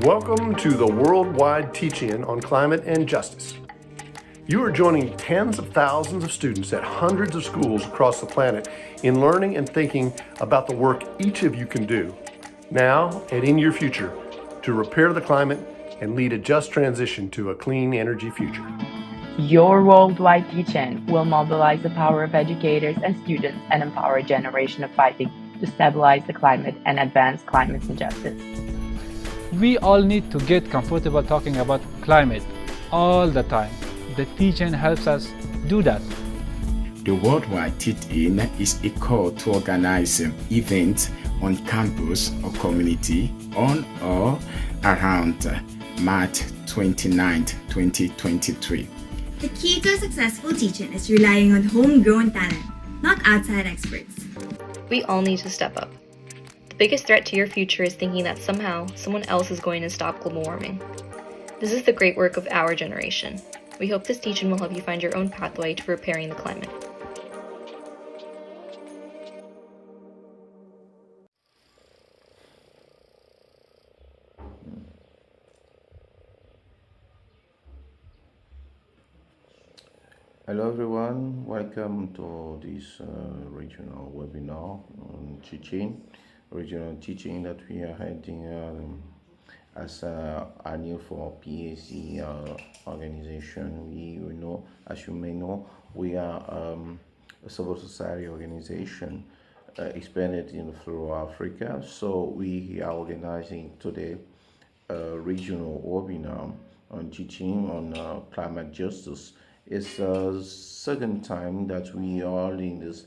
Welcome to the Worldwide Teach-In on Climate and Justice. You are joining tens of thousands of students at hundreds of schools across the planet in learning and thinking about the work each of you can do, now and in your future, to repair the climate and lead a just transition to a clean energy future. Your Worldwide Teach-In will mobilize the power of educators and students and empower a generation of fighting to stabilize the climate and advance climate justice. We all need to get comfortable talking about climate all the time. The Teach-In helps us do that. The Worldwide Teach-In is a call to organize events on campus or community on or around March 29, 2023. The key to a successful teach-in is relying on homegrown talent, not outside experts. We all need to step up. The biggest threat to your future is thinking that somehow someone else is going to stop global warming. This is the great work of our generation. We hope this teach-in will help you find your own pathway to repairing the climate. Hello everyone, welcome to this regional webinar on teaching, regional teaching that we are heading as annual for PAC organization. We know, as you may know, we are a civil society organization expanded in through Africa. So we are organizing today a regional webinar on teaching on climate justice. It's the second time that we are in this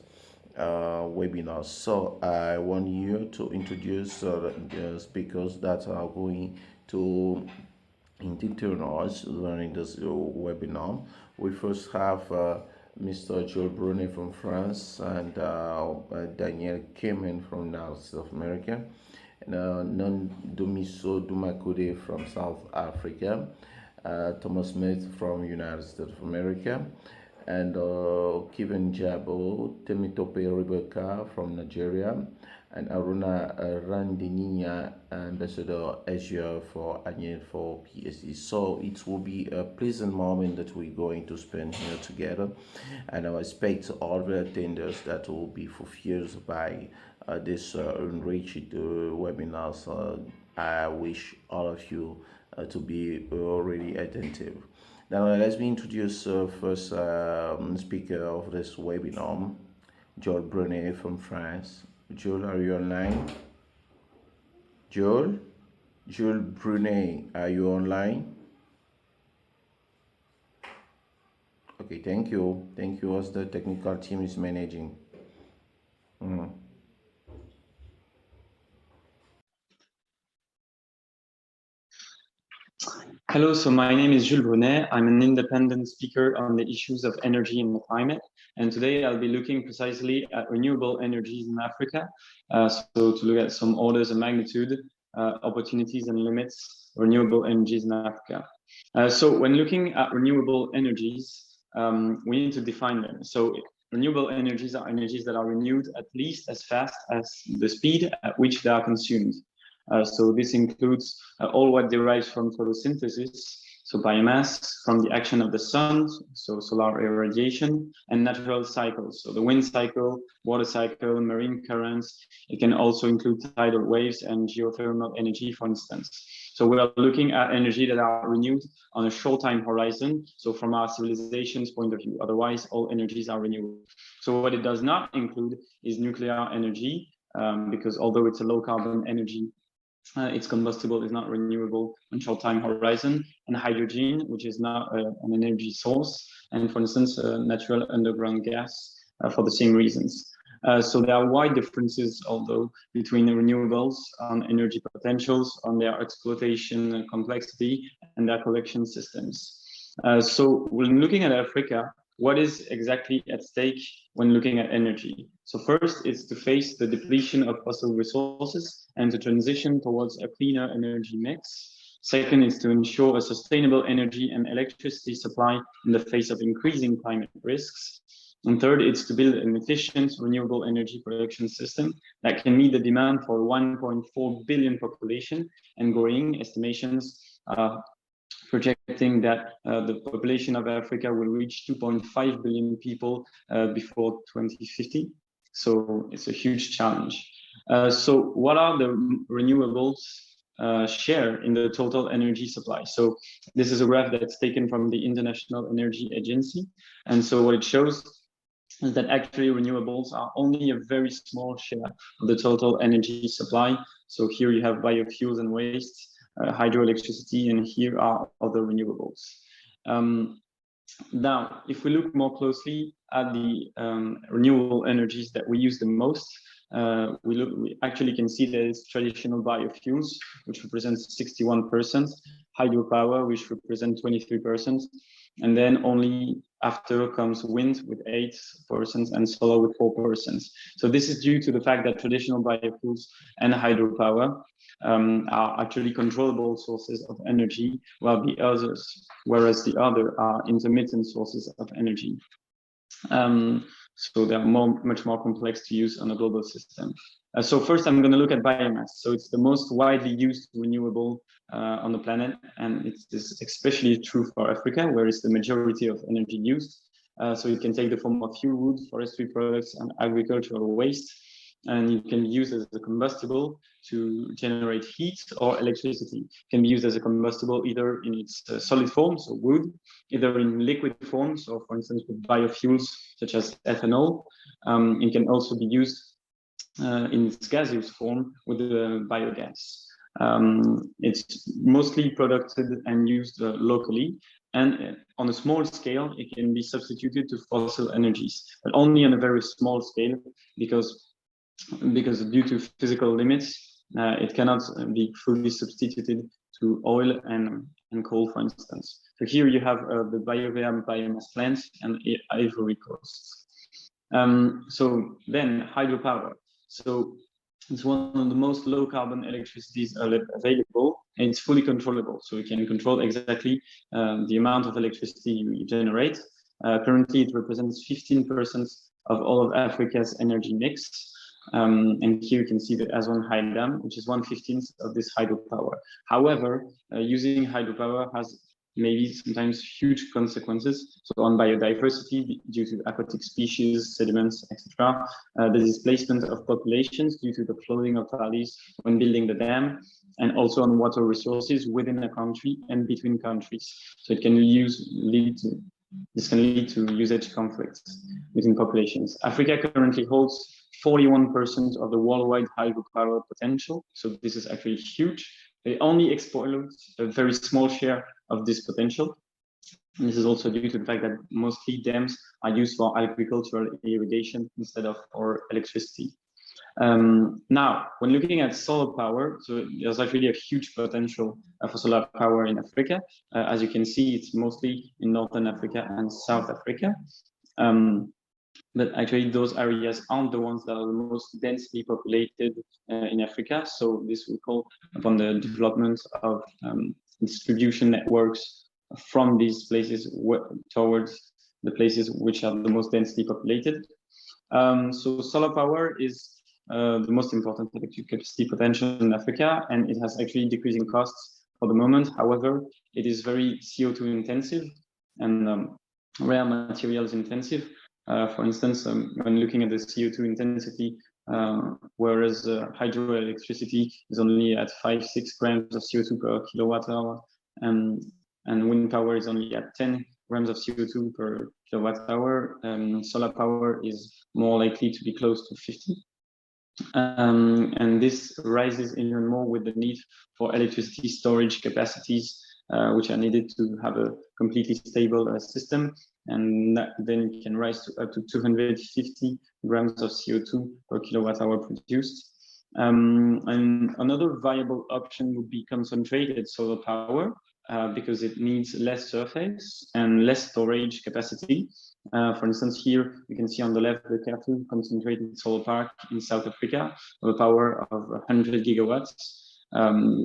webinar. So I want you to introduce the speakers that are going to entertain us during this webinar. We first have Mr. Jules Brunet from France and Daniel Kemen from South America, and Non-Domiso Dumakude from South Africa, Thomas Smith from United States of America, and Kevin Jabo, Temitope Rebecca from Nigeria, and Aruna Randiniya, Ambassador Asia for ANYEL for PSE. So it will be a pleasant moment that we're going to spend here together, and I expect all the attenders that will be fulfilled by this enriched webinars. I wish all of you to be already attentive. Now let me introduce first speaker of this webinar, Jules Brunet from France. Jules, are you online? Jules Brunet, are you online? Okay, thank you as the technical team is managing. Hello, so my name is Jules Brunet. I'm an independent speaker on the issues of energy and the climate. And today I'll be looking precisely at renewable energies in Africa. So to look at some orders of magnitude, opportunities and limits, renewable energies in Africa. So when looking at renewable energies, we need to define them. So renewable energies are energies that are renewed at least as fast as the speed at which they are consumed. So this includes all what derives from photosynthesis, so biomass, from the action of the sun, so solar irradiation, and natural cycles, so the wind cycle, water cycle, marine currents. It can also include tidal waves and geothermal energy, for instance. So we are looking at energy that are renewed on a short time horizon, so from our civilization's point of view. Otherwise, all energies are renewable. So what it does not include is nuclear energy, because although it's a low carbon energy, its combustible is not renewable on short time horizon, and hydrogen, which is not an energy source, and for instance, natural underground gas for the same reasons. So there are wide differences, although, between the renewables on energy potentials, on their exploitation complexity, and their collection systems. So when looking at Africa, what is exactly at stake when looking at energy? So first is to face the depletion of fossil resources and to transition towards a cleaner energy mix. Second is to ensure a sustainable energy and electricity supply in the face of increasing climate risks. And third, it's to build an efficient renewable energy production system that can meet the demand for 1.4 billion population and growing. Estimations projecting that the population of Africa will reach 2.5 billion people before 2050. So it's a huge challenge. So what are the renewables share in the total energy supply? So this is a graph that's taken from the International Energy Agency. And so what it shows is that actually renewables are only a very small share of the total energy supply. So here you have biofuels and wastes, hydroelectricity, and here are other renewables. Now, if we look more closely at the renewable energies that we use the most, we actually can see that it's traditional biofuels, which represents 61%, hydropower, which represents 23%, and then only after comes wind with 8% and solar with 4%. So this is due to the fact that traditional biofuels and hydropower are actually controllable sources of energy, whereas the other are intermittent sources of energy. So they're much more complex to use on a global system. So first, I'm going to look at biomass. So it's the most widely used renewable on the planet, and it's especially true for Africa, where it's the majority of energy used. So it can take the form of fuel wood, forestry products, and agricultural waste, and it can be used as a combustible to generate heat or electricity. It can be used as a combustible either in its solid form, so wood, either in liquid form, so for instance with biofuels such as ethanol. It can also be used in its gaseous form with the biogas. It's mostly produced and used locally, and on a small scale, it can be substituted to fossil energies, but only on a very small scale because due to physical limits, it cannot be fully substituted to oil and coal, for instance. So here you have the biomass plants and Ivory Coast. So then hydropower. So it's one of the most low carbon electricities available, and it's fully controllable. So you can control exactly the amount of electricity you generate. Currently, it represents 15% of all of Africa's energy mix. And here you can see the Aswan High Dam, which is 1/15 of this hydropower. However, using hydropower has maybe sometimes huge consequences. So on biodiversity, due to aquatic species, sediments, etc. The displacement of populations due to the flooding of valleys when building the dam, and also on water resources within a country and between countries. So it can lead to usage conflicts between populations. Africa currently holds 41% of the worldwide hydropower potential. So this is actually huge. They only exploit a very small share of this potential. And this is also due to the fact that mostly dams are used for agricultural irrigation instead of for electricity. Now, when looking at solar power, so there's actually a huge potential for solar power in Africa. As you can see, it's mostly in Northern Africa and South Africa. But actually those areas aren't the ones that are the most densely populated in Africa. So this will call upon the development of distribution networks from these places towards the places which are the most densely populated. So solar power is the most important electricity potential in Africa, and it has actually decreasing costs for the moment. However, it is very CO2 intensive and rare materials intensive. For instance, when looking at the CO2 intensity, whereas hydroelectricity is only at 5-6 grams of CO2 per kilowatt hour, and wind power is only at 10 grams of CO2 per kilowatt hour, solar power is more likely to be close to 50. And this rises even more with the need for electricity storage capacities, which are needed to have a completely stable system. And then it can rise to up to 250 grams of CO2 per kilowatt hour produced. And another viable option would be concentrated solar power, because it needs less surface and less storage capacity. For instance, here you can see on the left the Carrefour concentrated solar park in South Africa with a power of 100 gigawatts,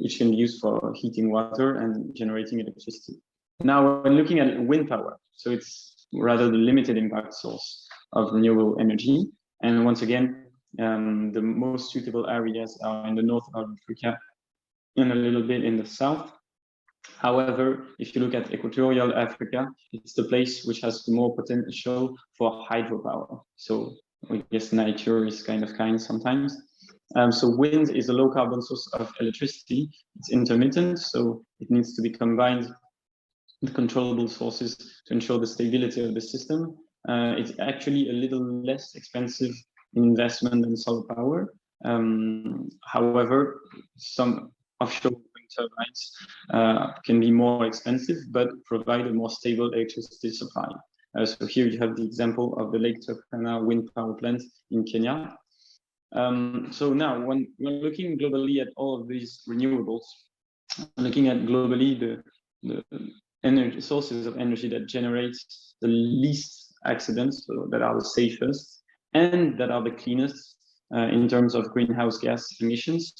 which can be used for heating water and generating electricity. Now, when looking at wind power, so it's rather the limited impact source. of renewable energy. And once again, the most suitable areas are in the north of Africa and a little bit in the south. However, if you look at equatorial Africa, it's the place which has the more potential for hydropower. So I guess nature is kind sometimes. So wind is a low carbon source of electricity. It's intermittent, so it needs to be combined with controllable sources to ensure the stability of the system. It's actually a little less expensive in investment than solar power. However, some offshore wind turbines can be more expensive, but provide a more stable electricity supply. So here you have the example of the Lake Turkana wind power plant in Kenya. So now, when we're looking globally at all of these renewables, looking at globally the energy sources of energy that generate the least accidents, so that are the safest and that are the cleanest in terms of greenhouse gas emissions.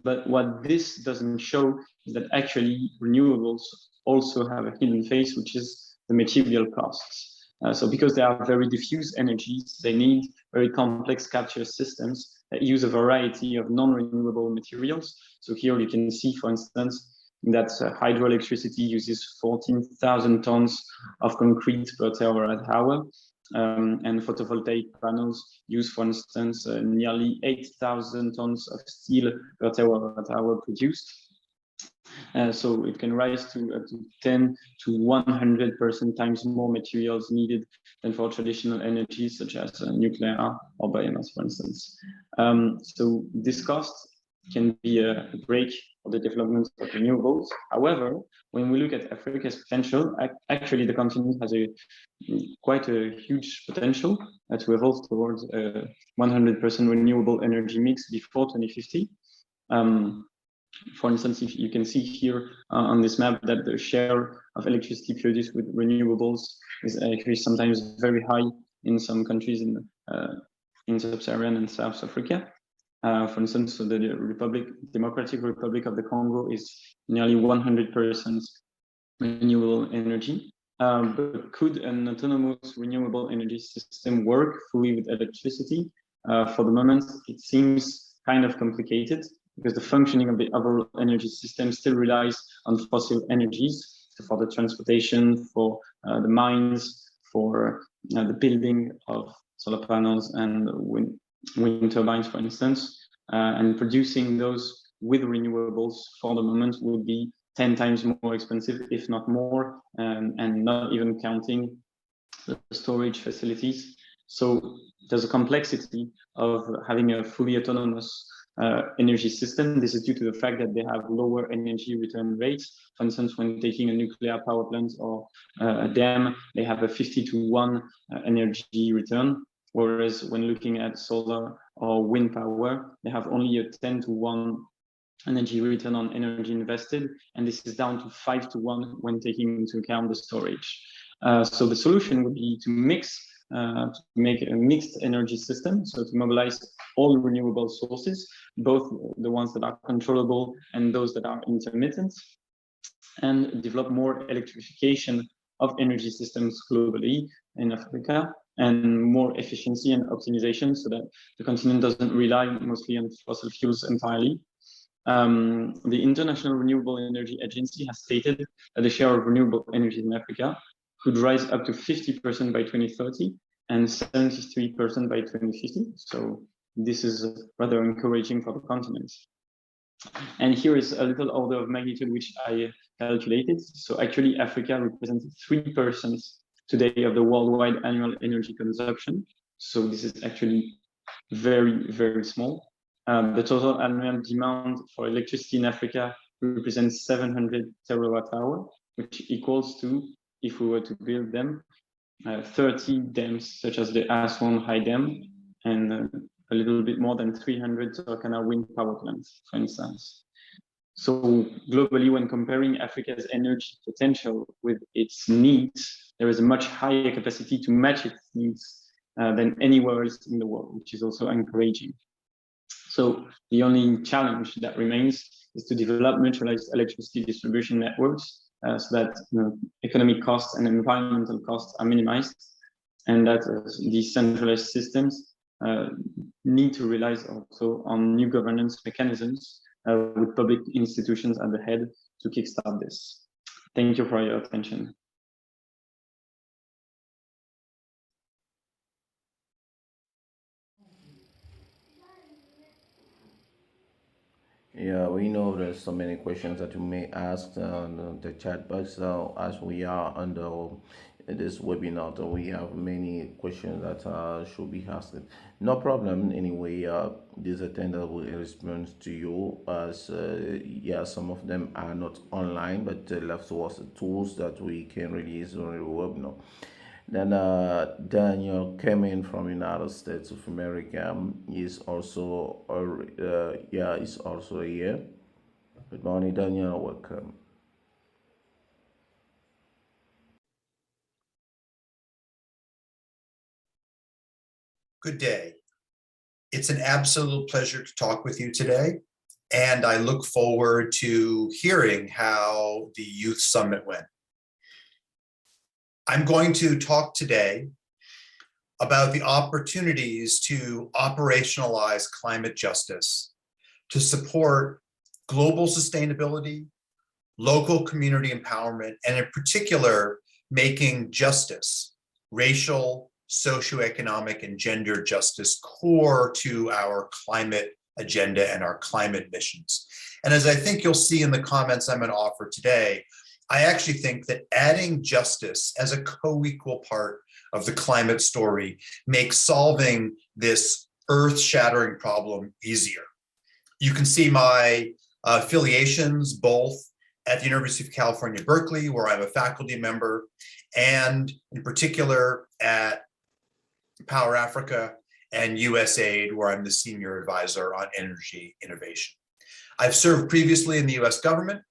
But what this doesn't show is that actually renewables also have a hidden face, which is the material costs. So because they are very diffuse energies, they need very complex capture systems that use a variety of non-renewable materials. So here you can see, for instance, that hydroelectricity uses 14,000 tons of concrete per terawatt-hour, and photovoltaic panels use, for instance, nearly 8,000 tons of steel per terawatt-hour produced. So it can rise to up to 10 to 100% times more materials needed than for traditional energies such as nuclear or biomass, for instance. So this cost can be a brake for the development of renewables. However, when we look at Africa's potential, actually the continent has quite a huge potential to evolve towards a 100% renewable energy mix before 2050. For instance, if you can see here on this map that the share of electricity produced with renewables is actually sometimes very high in some countries in Sub-Saharan and South Africa. For instance, so the Democratic Republic of the Congo is nearly 100% renewable energy. But could an autonomous renewable energy system work fully with electricity? For the moment, it seems kind of complicated, because the functioning of the overall energy system still relies on fossil energies, so for the transportation, for the mines, for the building of solar panels and wind turbines, for instance, and producing those with renewables for the moment would be 10 times more expensive, if not more, and not even counting the storage facilities. So there's a complexity of having a fully autonomous energy system. This is due to the fact that they have lower energy return rates. For instance, when taking a nuclear power plant or a dam, they have a 50-to-1 energy return, whereas when looking at solar or wind power, they have only a 10-to-1 energy return on energy invested, and this is down to 5-to-1 when taking into account the storage. So the solution would be to make a mixed energy system, so to mobilize all renewable sources, both the ones that are controllable and those that are intermittent, and develop more electrification of energy systems globally in Africa, and more efficiency and optimization so that the continent doesn't rely mostly on fossil fuels entirely. The International Renewable Energy Agency has stated that the share of renewable energy in Africa could rise up to 50% by 2030 and 73% by 2050. So this is rather encouraging for the continent. And here is a little order of magnitude which I calculated. So actually Africa represents 3% today of the worldwide annual energy consumption. So this is actually very, very small. The total annual demand for electricity in Africa represents 700 terawatt-hour, which equals to, if we were to build them, 30 dams such as the Aswan High Dam, and a little bit more than 300 Turkana wind power plants, for instance. So globally, when comparing Africa's energy potential with its needs, there is a much higher capacity to match its needs than anywhere else in the world, which is also encouraging. So the only challenge that remains is to develop mutualized electricity distribution networks so that economic costs and environmental costs are minimized, and that these centralized systems need to rely also on new governance mechanisms with public institutions at the head to kickstart this. Thank you for your attention. Yeah, we know there's so many questions that you may ask on the chat box. So as we are under this webinar, so we have many questions that should be asked. No problem. Anyway, this attendant will respond to you as yeah, some of them are not online, but left to us the tools that we can release on the webinar. Then Daniel came in from United States of America. He's also yeah, he's also here. Good morning, Daniel. Welcome. Good day. It's an absolute pleasure to talk with you today, and I look forward to hearing how the Youth Summit went. I'm going to talk today about the opportunities to operationalize climate justice to support global sustainability, local community empowerment, and in particular, making justice, racial, socioeconomic, and gender justice core to our climate agenda and our climate missions. And as I think you'll see in the comments I'm going to offer today, I actually think that adding justice as a co-equal part of the climate story makes solving this earth-shattering problem easier. You can see my affiliations both at the University of California, Berkeley, where I'm a faculty member, and in particular at Power Africa and USAID, where I'm the senior advisor on energy innovation. I've served previously in the US government,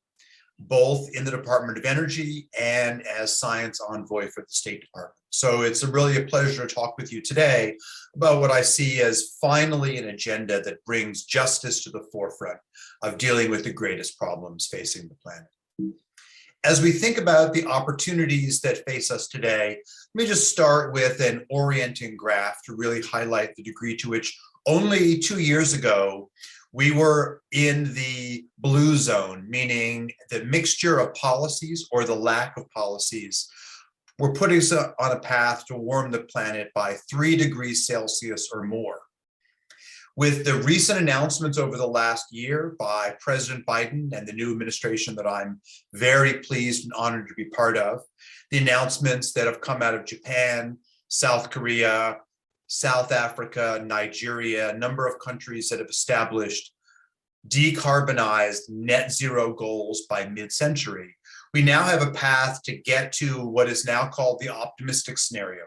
both in the Department of Energy and as science envoy for the State Department. So it's really a pleasure to talk with you today about what I see as finally an agenda that brings justice to the forefront of dealing with the greatest problems facing the planet. As we think about the opportunities that face us today, let me just start with an orienting graph to really highlight the degree to which only 2 years ago, we were in the blue zone, meaning the mixture of policies or the lack of policies were putting us on a path to warm the planet by 3 degrees Celsius or more. With the recent announcements over the last year by President Biden and the new administration that I'm very pleased and honored to be part of, the announcements that have come out of Japan, South Korea, South Africa, Nigeria, a number of countries that have established decarbonized net zero goals by mid-century, we now have a path to get to what is now called the optimistic scenario,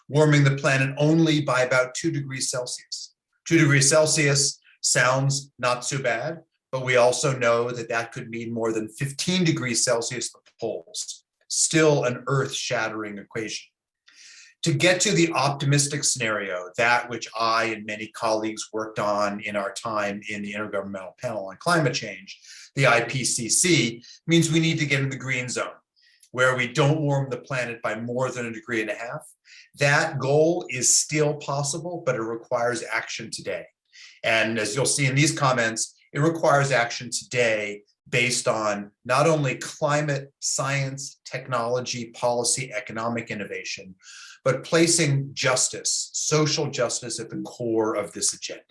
warming the planet only by about 2 degrees Celsius. 2 degrees Celsius sounds not so bad, but we also know that that could mean more than 15 degrees Celsius at the poles, still an earth-shattering equation. To get to the optimistic scenario, that which I and many colleagues worked on in our time in the Intergovernmental Panel on Climate Change, the IPCC, means we need to get in the green zone, where we don't warm the planet by more than 1.5 degrees. That goal is still possible, but it requires action today. And as you'll see in these comments, it requires action today based on not only climate science, technology, policy, economic innovation, but placing justice, social justice at the core of this agenda.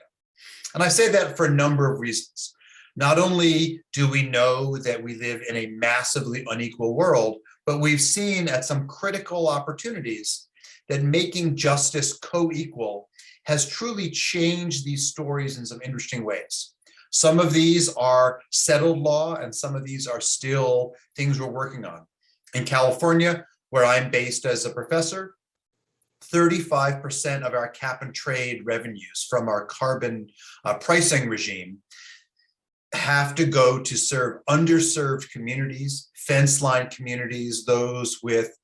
And I say that for a number of reasons. Not only do we know that we live in a massively unequal world, but we've seen at some critical opportunities that making justice co-equal has truly changed these stories in some interesting ways. Some of these are settled law, and some of these are still things we're working on. In California, where I'm based as a professor, 35% of our cap and trade revenues from our carbon pricing regime have to go to serve underserved communities, fence-line communities, those with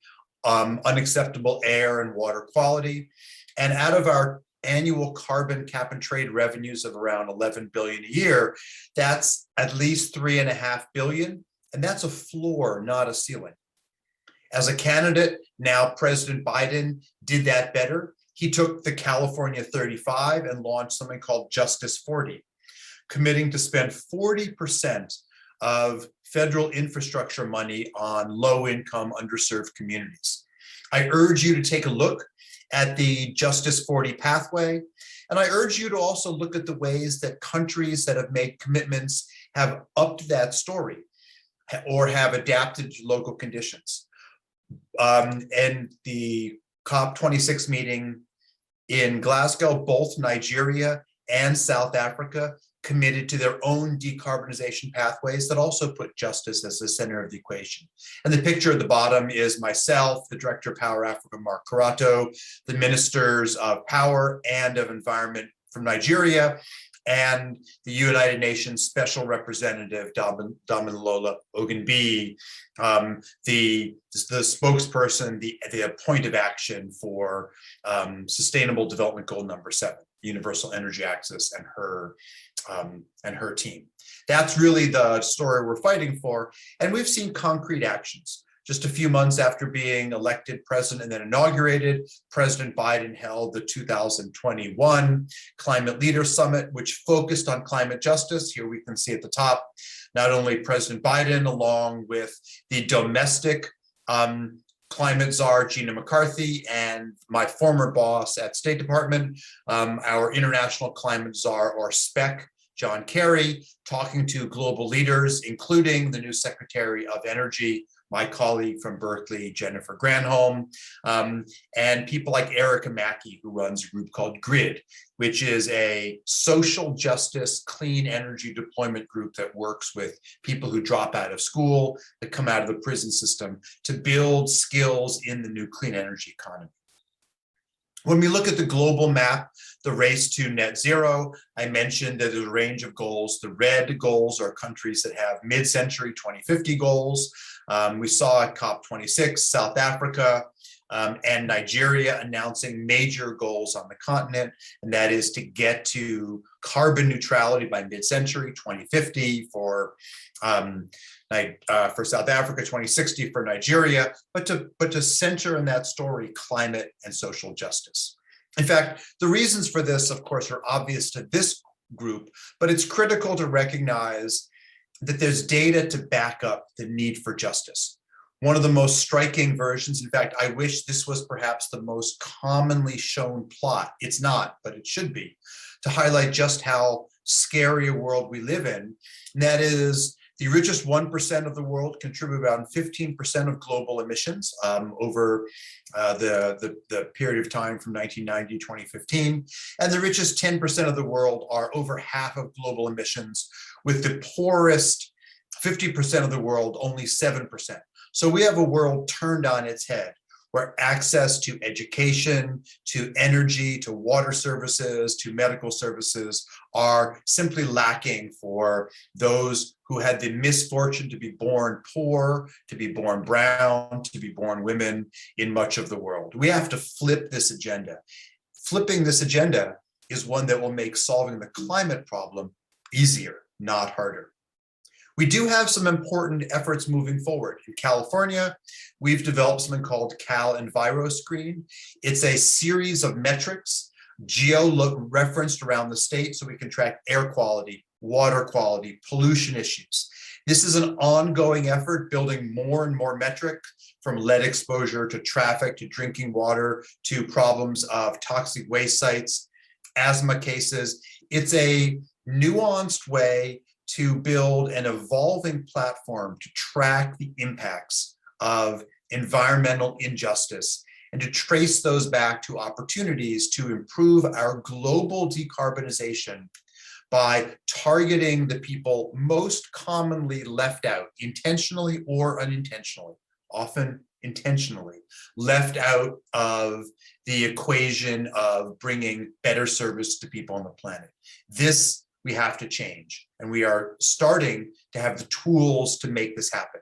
unacceptable air and water quality. And out of our annual carbon cap and trade revenues of around 11 billion a year, that's at least 3.5 billion, and that's a floor, not a ceiling. As a candidate, now President Biden did that better. He took the California 35 and launched something called Justice 40, committing to spend 40% of federal infrastructure money on low-income, underserved communities. I urge you to take a look at the Justice 40 pathway, and I urge you to also look at the ways that countries that have made commitments have upped that story or have adapted to local conditions. And the COP26 meeting in Glasgow, both Nigeria and South Africa committed to their own decarbonization pathways that also put justice as the center of the equation. And the picture at the bottom is myself, the Director of Power Africa, Mark Karato, the Ministers of Power and of Environment from Nigeria, and the United Nations Special Representative Damilola Ogunbiyi, the spokesperson, the point of action for Sustainable Development Goal number 7, universal energy access, and her team. That's really the story we're fighting for, and we've seen concrete actions. Just a few months after being elected president and then inaugurated, President Biden held the 2021 Climate Leaders Summit, which focused on climate justice. Here we can see at the top, not only President Biden, along with the domestic climate czar, Gina McCarthy, and my former boss at State Department, our international climate czar, or SPEC, John Kerry, talking to global leaders, including the new Secretary of Energy, my colleague from Berkeley, Jennifer Granholm, and people like Erica Mackey, who runs a group called GRID, which is a social justice, clean energy deployment group that works with people who drop out of school, that come out of the prison system, to build skills in the new clean energy economy. When we look at the global map, the race to net zero, I mentioned that there's a range of goals. The red goals are countries that have mid-century 2050 goals. We saw at COP26, South Africa and Nigeria announcing major goals on the continent, and that is to get to carbon neutrality by mid-century 2050 for South Africa, 2060 for Nigeria, but to center in that story climate and social justice. In fact, the reasons for this, of course, are obvious to this group, but it's critical to recognize that there's data to back up the need for justice. One of the most striking versions, in fact, I wish this was perhaps the most commonly shown plot. It's not, but it should be, to highlight just how scary a world we live in. And that is, the richest 1% of the world contribute about 15% of global emissions over the period of time from 1990 to 2015. And the richest 10% of the world are over half of global emissions, with the poorest 50% of the world only 7%. So we have a world turned on its head, where access to education, to energy, to water services, to medical services are simply lacking for those who had the misfortune to be born poor, to be born brown, to be born women in much of the world. We have to flip this agenda. Flipping this agenda is one that will make solving the climate problem easier, not harder. We do have some important efforts moving forward. In California, we've developed something called Cal EnviroScreen. It's a series of metrics, geo-referenced around the state, so we can track air quality, water quality, pollution issues. This is an ongoing effort, building more and more metrics, from lead exposure to traffic to drinking water to problems of toxic waste sites, asthma cases. It's a nuanced way to build an evolving platform to track the impacts of environmental injustice and to trace those back to opportunities to improve our global decarbonization by targeting the people most commonly left out, intentionally or unintentionally, often intentionally, left out of the equation of bringing better service to people on the planet. This we have to change, and we are starting to have the tools to make this happen.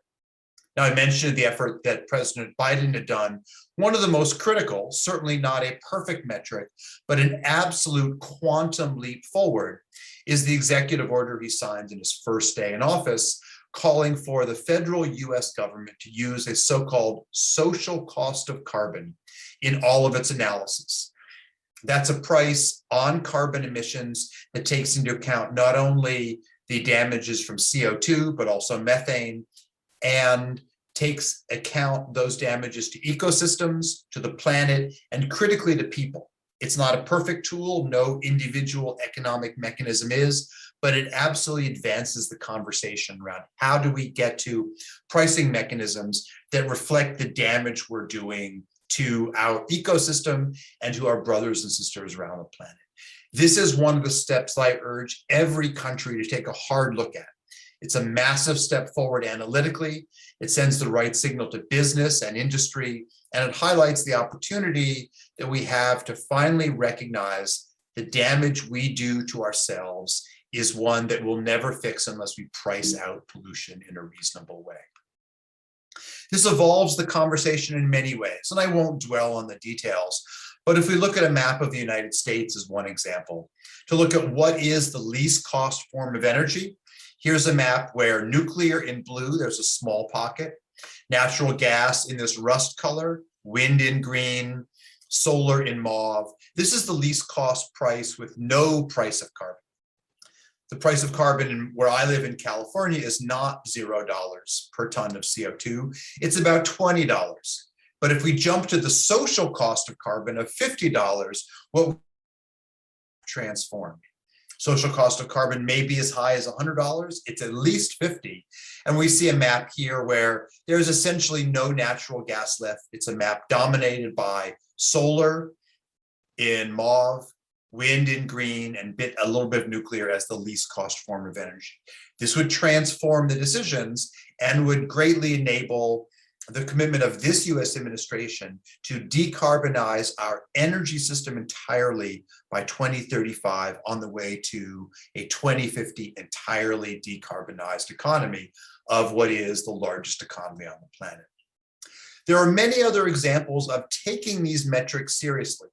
Now, I mentioned the effort that President Biden had done. One of the most critical, certainly not a perfect metric, but an absolute quantum leap forward, is the executive order he signed in his first day in office calling for the federal US government to use a so-called social cost of carbon in all of its analysis. That's a price on carbon emissions that takes into account not only the damages from CO2, but also methane, and takes account those damages to ecosystems, to the planet, and critically to people. It's not a perfect tool, no individual economic mechanism is, but it absolutely advances the conversation around how do we get to pricing mechanisms that reflect the damage we're doing to our ecosystem and to our brothers and sisters around the planet. This is one of the steps I urge every country to take a hard look at. It's a massive step forward analytically. It sends the right signal to business and industry, and it highlights the opportunity that we have to finally recognize the damage we do to ourselves is one that we'll never fix unless we price out pollution in a reasonable way. This evolves the conversation in many ways, and I won't dwell on the details, but if we look at a map of the United States as one example, to look at what is the least cost form of energy, here's a map where nuclear in blue, there's a small pocket, natural gas in this rust color, wind in green, solar in mauve. This is the least cost price with no price of carbon. The price of carbon where I live in California is not $0 per ton of CO2. It's about $20. But if we jump to the social cost of carbon of $50, what transformed? Social cost of carbon may be as high as $100. It's at least $50. And we see a map here where there's essentially no natural gas left. It's a map dominated by solar in mauve, wind in green, and a little bit of nuclear as the least cost form of energy. This would transform the decisions and would greatly enable the commitment of this US administration to decarbonize our energy system entirely by 2035 on the way to a 2050 entirely decarbonized economy of what is the largest economy on the planet. There are many other examples of taking these metrics seriously.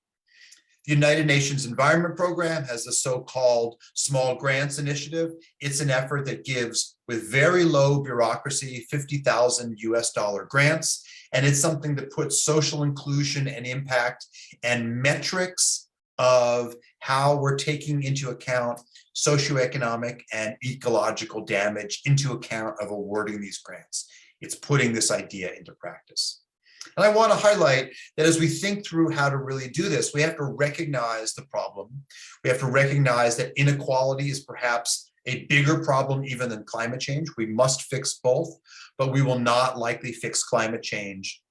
The United Nations Environment Program has the so-called Small Grants Initiative. It's an effort that gives, with very low bureaucracy, $50,000 grants. And it's something that puts social inclusion and impact and metrics of how we're taking into account socioeconomic and ecological damage into account of awarding these grants. It's putting this idea into practice. And I want to highlight that as we think through how to really do this, we have to recognize the problem. We have to recognize that inequality is perhaps a bigger problem even than climate change. We must fix both, but we will not likely fix climate change.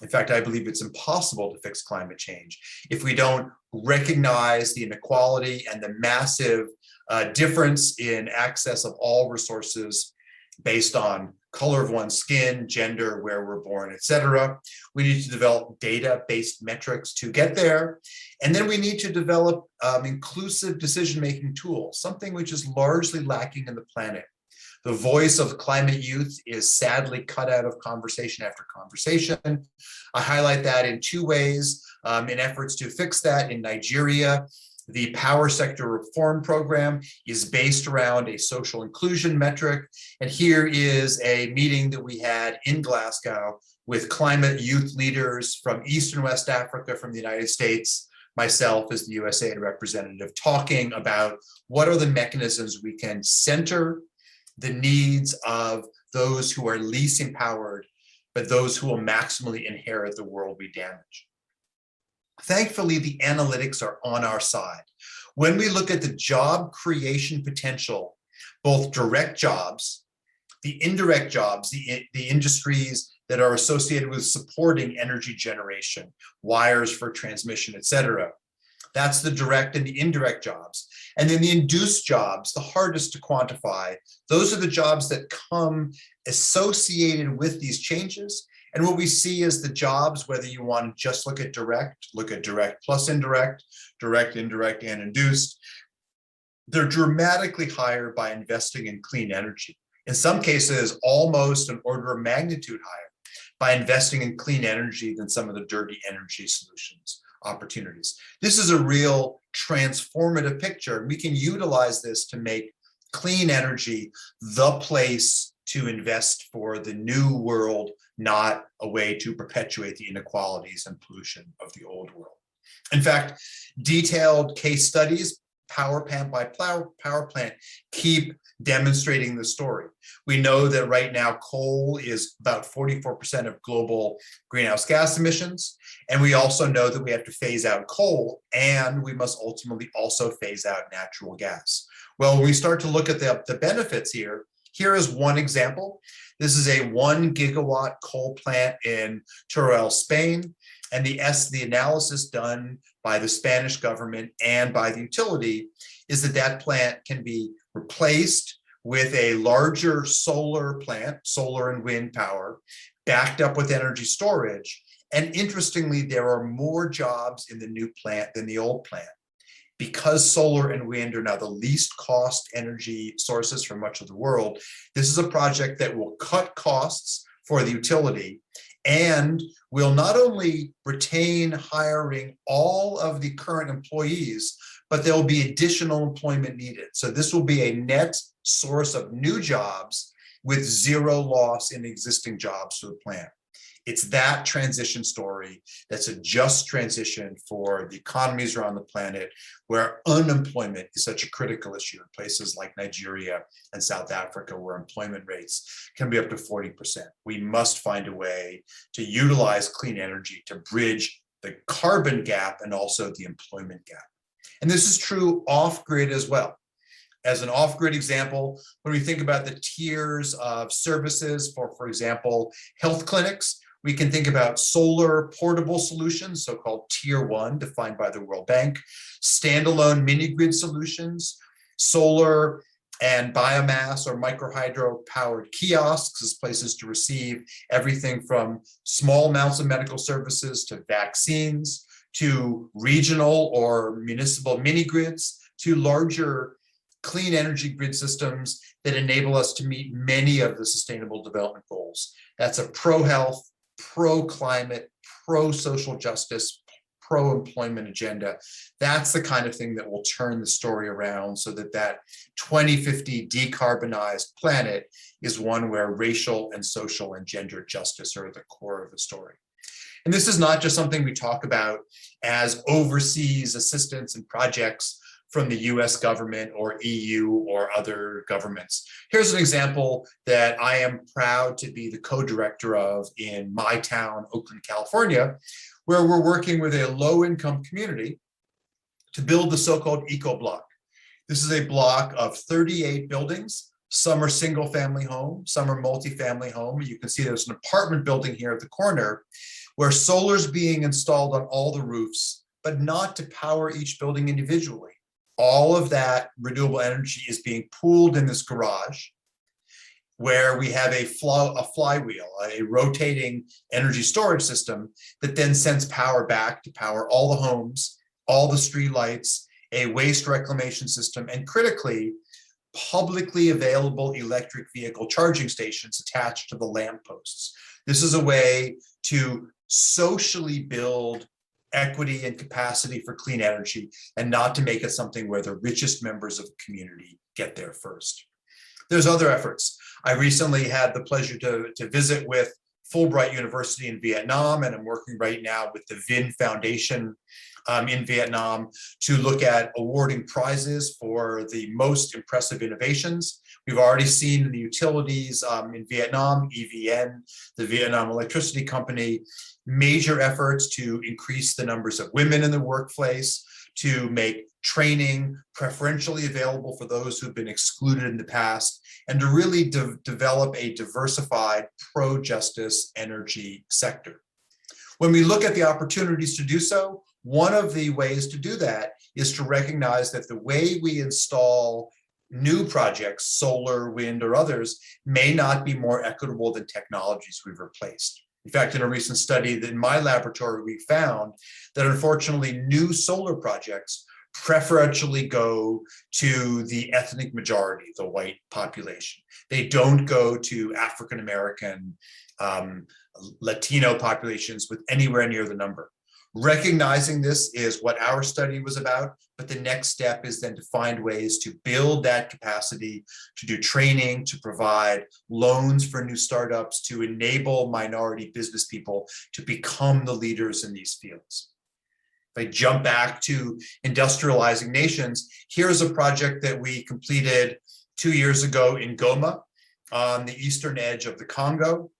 In fact, I believe it's impossible to fix climate change if we don't recognize the inequality and the massive difference in access of all resources based on color of one's skin, gender, where we're born, etc. We need to develop data-based metrics to get there. And then we need to develop inclusive decision-making tools, something which is largely lacking in the planet. The voice of climate youth is sadly cut out of conversation after conversation. I highlight that in two ways, in efforts to fix that. In Nigeria, the power sector reform program is based around a social inclusion metric. And here is a meeting that we had in Glasgow with climate youth leaders from East and West Africa, from the United States, myself as the USAID representative, talking about what are the mechanisms we can center the needs of those who are least empowered, but those who will maximally inherit the world we damage. Thankfully, the analytics are on our side. When we look at the job creation potential, both direct jobs, the indirect jobs, the industries that are associated with supporting energy generation, wires for transmission, etc. That's the direct and the indirect jobs. And then the induced jobs, the hardest to quantify, those are the jobs that come associated with these changes. And what we see is the jobs, whether you want to just look at direct plus indirect, direct, indirect, and induced, they're dramatically higher by investing in clean energy. In some cases, almost an order of magnitude higher by investing in clean energy than some of the dirty energy solutions opportunities. This is a real transformative picture. We can utilize this to make clean energy the place to invest for the new world, not a way to perpetuate the inequalities and pollution of the old world. In fact, detailed case studies, power plant by power plant, keep demonstrating the story. We know that right now coal is about 44% of global greenhouse gas emissions. And we also know that we have to phase out coal, and we must ultimately also phase out natural gas. Well, when we start to look at the benefits here, here is one example. This is a 1 gigawatt coal plant in Teruel, Spain. And the analysis done by the Spanish government and by the utility is that that plant can be replaced with a larger solar plant, solar and wind power, backed up with energy storage. And interestingly, there are more jobs in the new plant than the old plant. Because solar and wind are now the least cost energy sources for much of the world, this is a project that will cut costs for the utility and will not only retain hiring all of the current employees, but there will be additional employment needed. So this will be a net source of new jobs with zero loss in existing jobs to the plant. It's that transition story that's a just transition for the economies around the planet, where unemployment is such a critical issue in places like Nigeria and South Africa, where employment rates can be up to 40%. We must find a way to utilize clean energy to bridge the carbon gap and also the employment gap. And this is true off-grid as well. As an off-grid example, when we think about the tiers of services for example, health clinics, we can think about solar portable solutions, so-called tier 1, defined by the World Bank, standalone mini-grid solutions, solar and biomass or microhydro powered kiosks as places to receive everything from small amounts of medical services to vaccines, to regional or municipal mini-grids, to larger clean energy grid systems that enable us to meet many of the sustainable development goals. That's a pro-health, pro-climate, pro-social justice, pro-employment agenda. That's the kind of thing that will turn the story around so that that 2050 decarbonized planet is one where racial and social and gender justice are at the core of the story. And this is not just something we talk about as overseas assistance and projects from the US government or EU or other governments. Here's an example that I am proud to be the co-director of in my town, Oakland, California, where we're working with a low-income community to build the so-called Eco Block. This is a block of 38 buildings. Some are single-family home, some are multi-family home. You can see there's an apartment building here at the corner where solar's being installed on all the roofs, but not to power each building individually. All of that renewable energy is being pooled in this garage where we have a flywheel, a rotating energy storage system that then sends power back to power all the homes, all the street lights, a waste reclamation system, and critically, publicly available electric vehicle charging stations attached to the lampposts. This is a way to socially build equity and capacity for clean energy, and not to make it something where the richest members of the community get there first. There's other efforts. I recently had the pleasure to visit with Fulbright University in Vietnam, and I'm working right now with the VIN Foundation in Vietnam to look at awarding prizes for the most impressive innovations. We've already seen in the utilities in Vietnam, EVN, the Vietnam Electricity Company, major efforts to increase the numbers of women in the workplace, to make training preferentially available for those who've been excluded in the past, and to really develop a diversified pro-justice energy sector. When we look at the opportunities to do so, one of the ways to do that is to recognize that the way we install new projects, solar, wind, or others, may not be more equitable than technologies we've replaced. In fact, in a recent study that in my laboratory, we found that unfortunately new solar projects preferentially go to the ethnic majority, the white population. They don't go to African-American, Latino populations with anywhere near the number. Recognizing this is what our study was about, but the next step is then to find ways to build that capacity, to do training, to provide loans for new startups, to enable minority business people to become the leaders in these fields. If I jump back to industrializing nations, here's a project that we completed 2 years ago in Goma on the eastern edge of the Congo,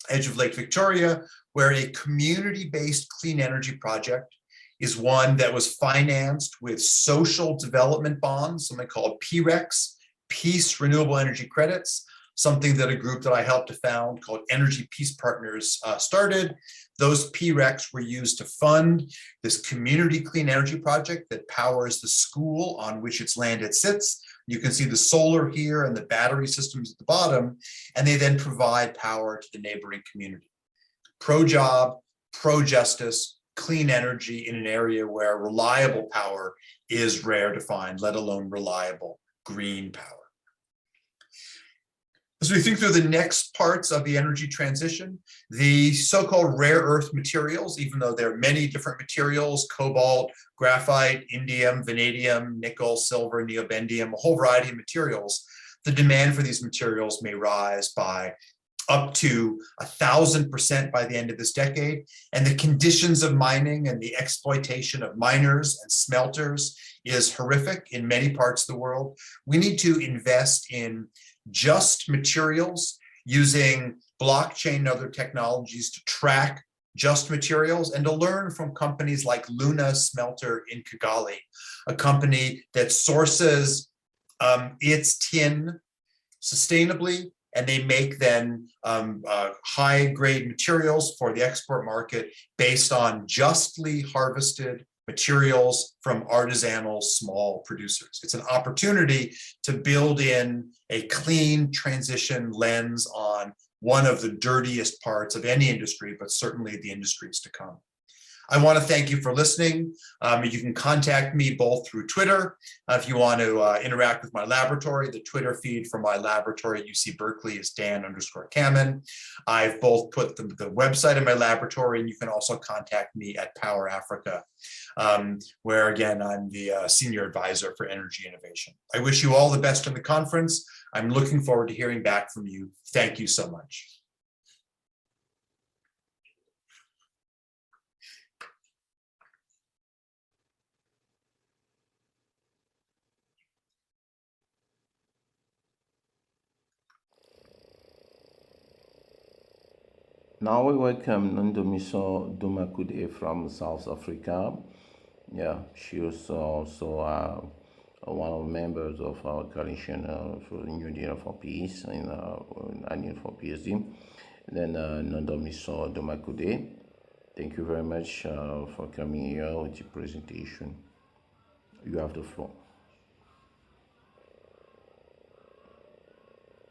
edge of Lake Victoria, where a community-based clean energy project is one that was financed with social development bonds, something called PRECs, Peace Renewable Energy Credits, something that a group that I helped to found called Energy Peace Partners started. Those PRECs were used to fund this community clean energy project that powers the school on which its land it sits. You can see the solar here and the battery systems at the bottom, and they then provide power to the neighboring community. Pro-job, pro-justice, clean energy in an area where reliable power is rare to find, let alone reliable green power. As we think through the next parts of the energy transition, the so-called rare earth materials, even though there are many different materials, cobalt, graphite, indium, vanadium, nickel, silver, neobendium, a whole variety of materials, the demand for these materials may rise by up to 1,000% by the end of this decade. And the conditions of mining and the exploitation of miners and smelters is horrific in many parts of the world. We need to invest in just materials using blockchain and other technologies to track just materials and to learn from companies like Luna Smelter in Kigali, a company that sources its tin sustainably, and they make then high-grade materials for the export market based on justly harvested materials from artisanal small producers. It's an opportunity to build in a clean transition lens on one of the dirtiest parts of any industry, but certainly the industries to come. I want to thank you for listening. You can contact me both through Twitter. If you want to interact with my laboratory, the Twitter feed for my laboratory at UC Berkeley is Dan_Kammen. I've both put the website of my laboratory, and you can also contact me at Power Africa, where again, I'm the senior advisor for energy innovation. I wish you all the best in the conference. I'm looking forward to hearing back from you. Thank you so much. Now we welcome Nondomiso Dumakude from South Africa. Yeah, she is also one of the members of our coalition for the New Deal for Peace and Union for PSD. Then Nondomiso Dumakude, thank you very much for coming here with the presentation. You have the floor.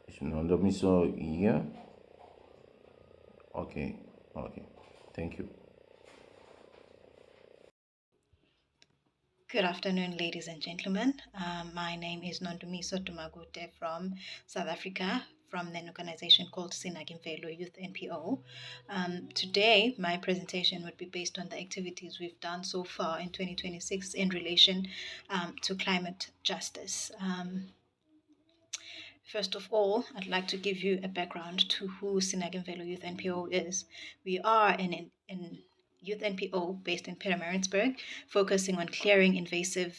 Is Nondomiso here? Okay, thank you. Good afternoon, ladies and gentlemen. My name is Nondomiso Dumakude from South Africa, from an organization called Sinakimvelo Youth NPO. Today, my presentation would be based on the activities we've done so far in 2026 in relation to climate justice. First of all, I'd like to give you a background to who Sinakimvelo Youth NPO is. We are an youth NPO based in Pietermaritzburg, focusing on clearing invasive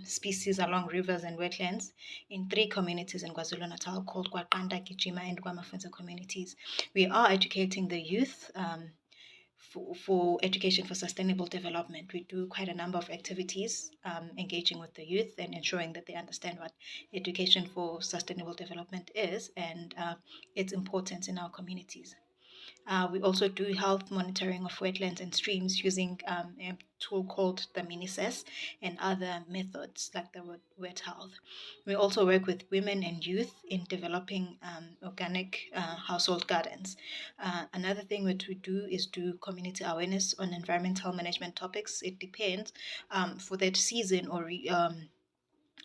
species along rivers and wetlands in 3 communities in KwaZulu-Natal called KwaQanda, Gijima, and KwaMafunza communities. We are educating the youth for education for sustainable development. We do quite a number of activities engaging with the youth and ensuring that they understand what education for sustainable development is and its importance in our communities. We also do health monitoring of wetlands and streams using a tool called the MiniSES and other methods like the wet health. We also work with women and youth in developing organic household gardens. Another thing that we do is do community awareness on environmental management topics. It depends for that season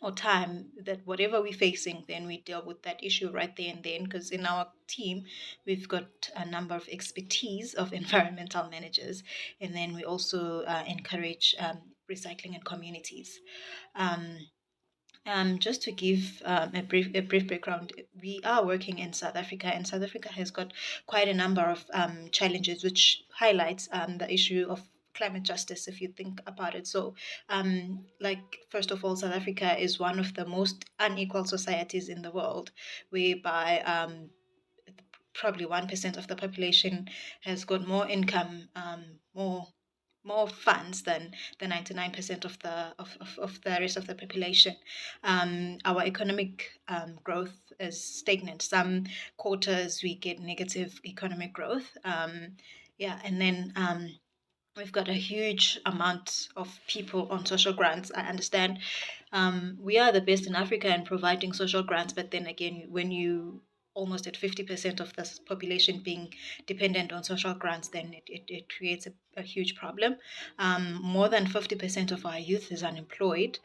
or time that whatever we're facing, then we deal with that issue right there and then. Because in our team, we've got a number of expertise of environmental managers, and then we also encourage recycling in communities. Um, just to give a brief background, we are working in South Africa, and South Africa has got quite a number of challenges, which highlights the issue of climate justice. If you think about it, so like first of all, South Africa is one of the most unequal societies in the world, whereby probably 1% of the population has got more income, more funds than the 99% of the rest of the population. Our economic growth is stagnant. Some quarters we get negative economic growth. Yeah, and then we've got a huge amount of people on social grants. I understand we are the best in Africa in providing social grants, but then again, when you almost at 50% of the population being dependent on social grants, then it creates a huge problem. More than 50% of our youth is unemployed.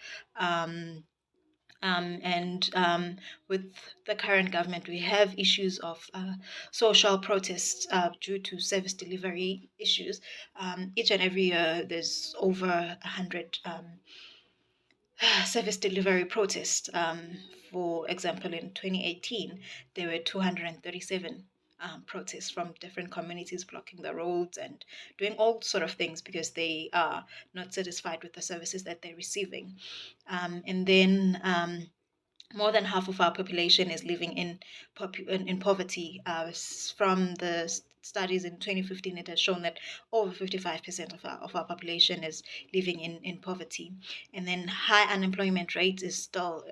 And with the current government, we have issues of social protests due to service delivery issues. Each and every year, there's over 100 service delivery protests. For example, in 2018, there were 237 protests from different communities blocking the roads and doing all sort of things because they are not satisfied with the services that they're receiving. And then more than half of our population is living in poverty. From the studies in 2015, it has shown that over 55% of our population is living in poverty. And then high unemployment rate is still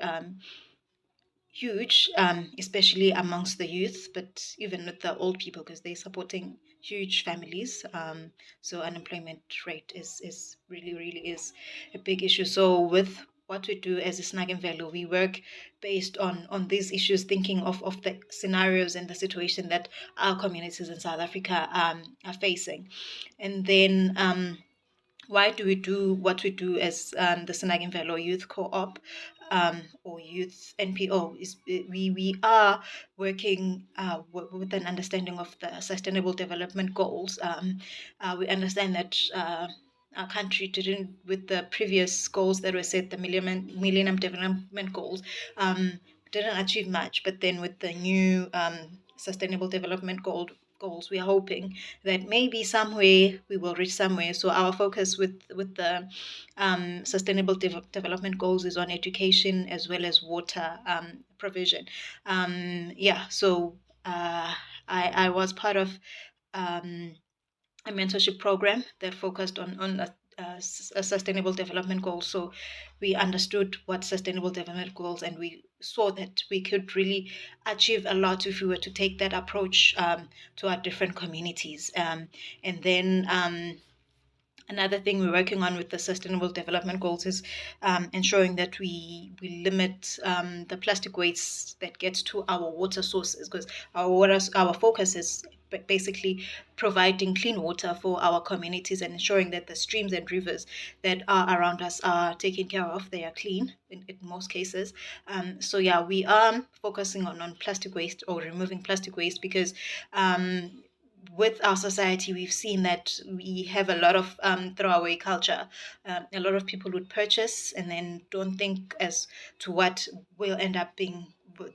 huge, especially amongst the youth, but even with the old people because they're supporting huge families. So unemployment rate is really is a big issue. So with what we do as a Snag and Velo, we work based on these issues, thinking of the scenarios and the situation that our communities in South Africa are facing. And then why do we do what we do as the Snag and Velo Youth Co-op or Youth NPO? Is we are working with an understanding of the Sustainable Development Goals. We understand that our country didn't, with the previous goals that were set, the Millennium Development Goals, didn't achieve much. But then with the new Sustainable Development goals, we are hoping that maybe somewhere we will reach somewhere. So our focus with the Sustainable Development Goals is on education as well as water provision. So I was part of a mentorship program that focused on a sustainable development goals. So we understood what sustainable development goals, and we saw that we could really achieve a lot if we were to take that approach to our different communities. And then another thing we're working on with the Sustainable Development Goals is ensuring that we limit the plastic waste that gets to our water sources, because our focus is basically providing clean water for our communities and ensuring that the streams and rivers that are around us are taken care of. They are clean in most cases. We are focusing on plastic waste or removing plastic waste because with our society, we've seen that we have a lot of throwaway culture. A lot of people would purchase and then don't think as to what will end up being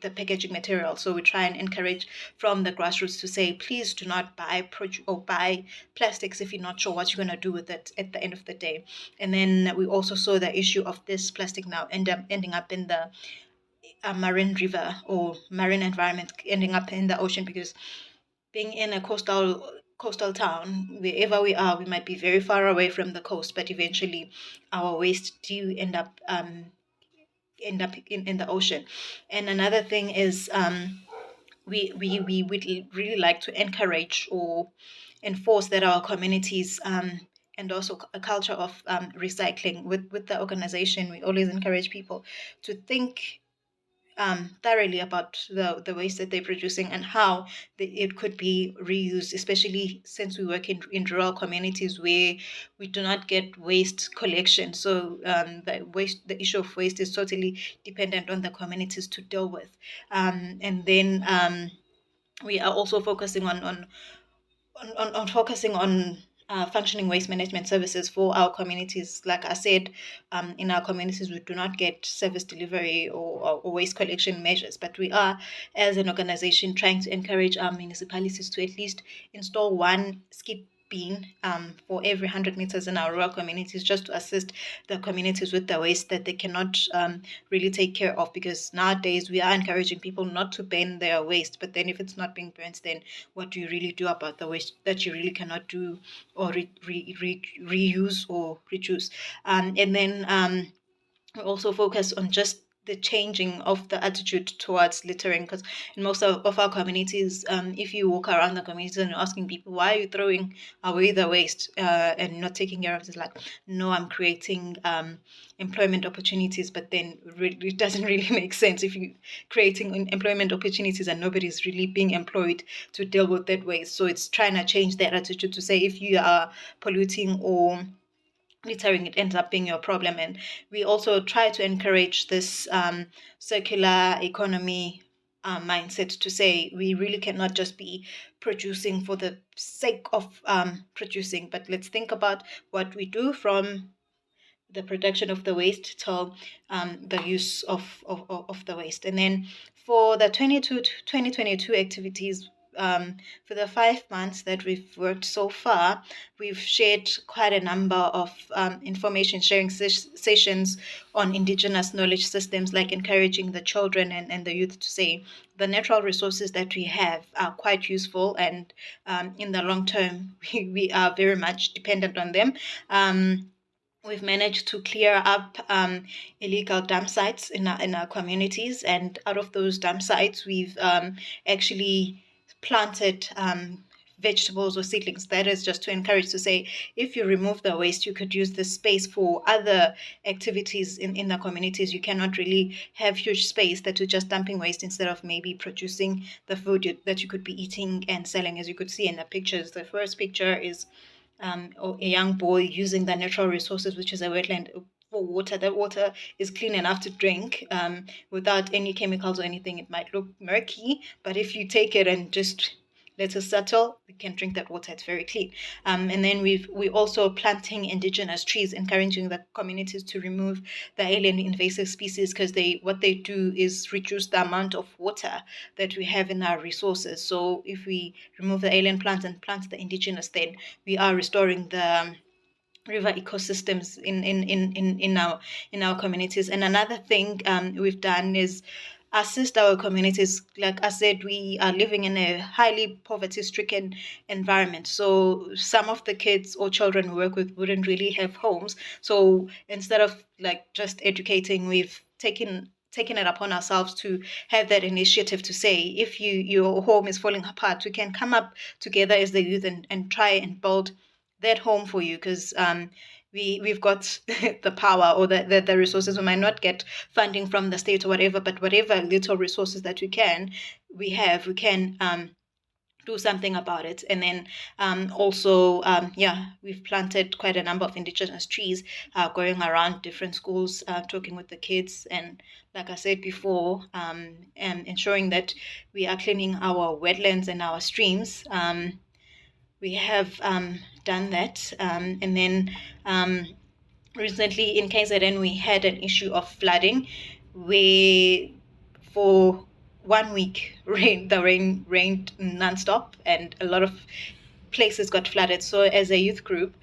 the packaging material. So we try and encourage from the grassroots to say, please do not buy plastics if you're not sure what you're going to do with it at the end of the day. And then we also saw the issue of this plastic now ending up in the marine river or marine environment, ending up in the ocean, because being in a coastal town, wherever we are, we might be very far away from the coast, but eventually our waste do end up in the ocean. And another thing is we would really like to encourage or enforce that our communities and also a culture of recycling with the organization. We always encourage people to think thoroughly about the waste that they're producing and how it could be reused, especially since we work in rural communities where we do not get waste collection. So the issue of waste is totally dependent on the communities to deal with. And then we are also focusing on focusing on functioning waste management services for our communities. Like I said, in our communities, we do not get service delivery or waste collection measures, but we are, as an organization, trying to encourage our municipalities to at least install one skip bin for every 100 meters in our rural communities, just to assist the communities with the waste that they cannot really take care of. Because nowadays we are encouraging people not to burn their waste, but then if it's not being burnt, then what do you really do about the waste that you really cannot do or reuse or reduce? And then we also focus on just the changing of the attitude towards littering, because in most of our communities, if you walk around the communities and you're asking people, why are you throwing away the waste and not taking care of it, it's like, no, I'm creating employment opportunities. But then it doesn't really make sense if you're creating employment opportunities and nobody's really being employed to deal with that waste. So it's trying to change that attitude to say, if you are polluting or littering, it ends up being your problem. And we also try to encourage this circular economy mindset, to say we really cannot just be producing for the sake of producing, but let's think about what we do from the production of the waste till the use of the waste. And then for the 2022 activities, for the 5 months that we've worked so far, we've shared quite a number of information sharing sessions on indigenous knowledge systems, like encouraging the children and the youth to say the natural resources that we have are quite useful, and in the long term, we are very much dependent on them. We've managed to clear up illegal dump sites in our communities, and out of those dump sites, we've actually planted vegetables or seedlings. That is just to encourage, to say, if you remove the waste, you could use this space for other activities in the communities. You cannot really have huge space that you're just dumping waste instead of maybe producing the food that you could be eating and selling. As you could see in the pictures, the first picture is a young boy using the natural resources, which is a wetland, for water. That water is clean enough to drink without any chemicals or anything. It might look murky, but if you take it and just let it settle, we can drink that water. It's very clean. And then we also planting indigenous trees, encouraging the communities to remove the alien invasive species, because what they do is reduce the amount of water that we have in our resources. So if we remove the alien plants and plant the indigenous, then we are restoring the river ecosystems in our communities. And another thing we've done is assist our communities. Like I said, we are living in a highly poverty-stricken environment. So some of the kids or children we work with wouldn't really have homes. So instead of like just educating, we've taken it upon ourselves to have that initiative to say, if your home is falling apart, we can come up together as the youth and try and build that home for you, because we've got the power or the resources. We might not get funding from the state or whatever, but whatever little resources that we can do something about it. And then also, we've planted quite a number of indigenous trees, going around different schools, talking with the kids, and like I said before, and ensuring that we are cleaning our wetlands and our streams. We have done that. And then recently in KZN, we had an issue of flooding where for 1 week the rain rained nonstop, and a lot of places got flooded. So as a youth group,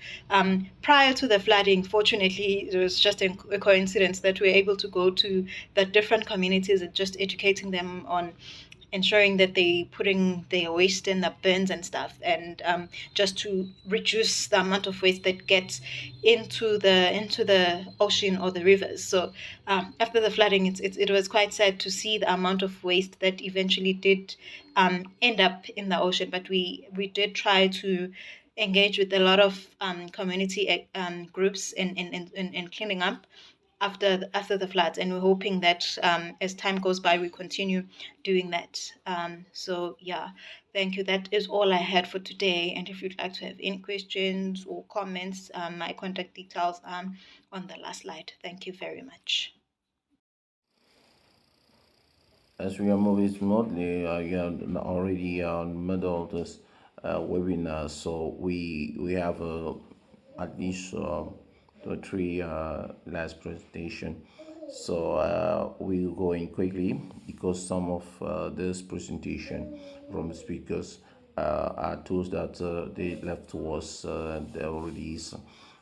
prior to the flooding, fortunately, it was just a coincidence that we were able to go to the different communities and just educating them on ensuring that they putting their waste in the bins and stuff, and just to reduce the amount of waste that gets into the ocean or the rivers. So after the flooding, it was quite sad to see the amount of waste that eventually did end up in the ocean. But we did try to engage with a lot of community groups in cleaning up. after the floods, and we're hoping that as time goes by, we continue doing that. So yeah, thank you. That is all I had for today. And if you'd like to have any questions or comments, my contact details on the last slide. Thank you very much. As we are moving smoothly, you are already on the middle of this webinar, so we have at least 2 or 3 last presentation. So we'll go in quickly because some of this presentation from the speakers are tools that they left to us they already is.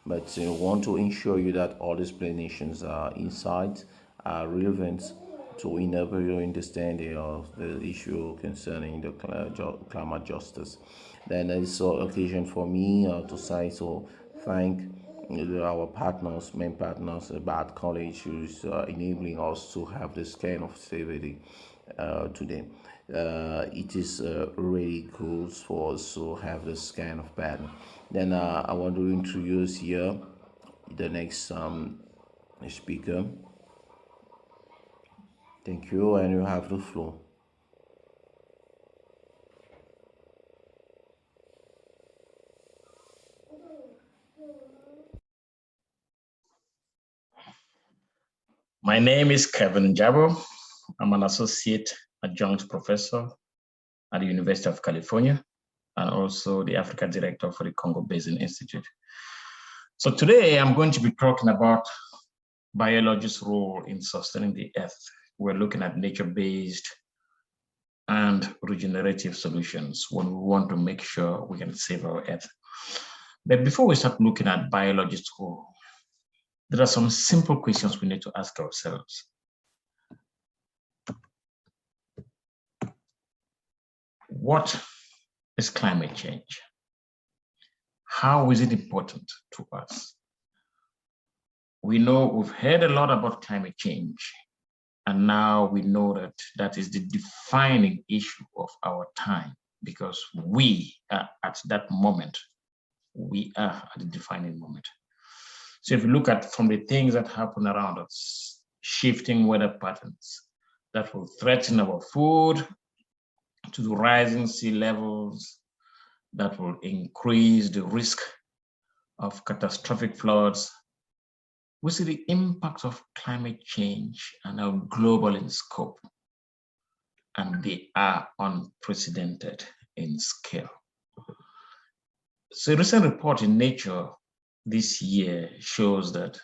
But I want to ensure you that all explanations are inside, are relevant to enable your understanding of the issue concerning the climate justice. Then it's an occasion for me to say so thank our partners, main partners, BAD College, who's enabling us to have this kind of activity today. It is really cool for us to have this kind of pattern. Then I want to introduce here the next speaker. Thank you, and you have the floor. My name is Kevin Jabo. I'm an associate adjunct professor at the University of California and also the Africa director for the Congo Basin Institute. So today I'm going to be talking about biology's role in sustaining the earth. We're looking at nature-based and regenerative solutions when we want to make sure we can save our earth. But before we start looking at biology's role, there are some simple questions we need to ask ourselves. What is climate change? How is it important to us? We know we've heard a lot about climate change, and now we know that that is the defining issue of our time because we are at that moment. We are at the defining moment. So if you look at from the things that happen around us, shifting weather patterns that will threaten our food, to the rising sea levels that will increase the risk of catastrophic floods, we see the impacts of climate change and are global in scope, and they are unprecedented in scale. So a recent report in Nature this year shows that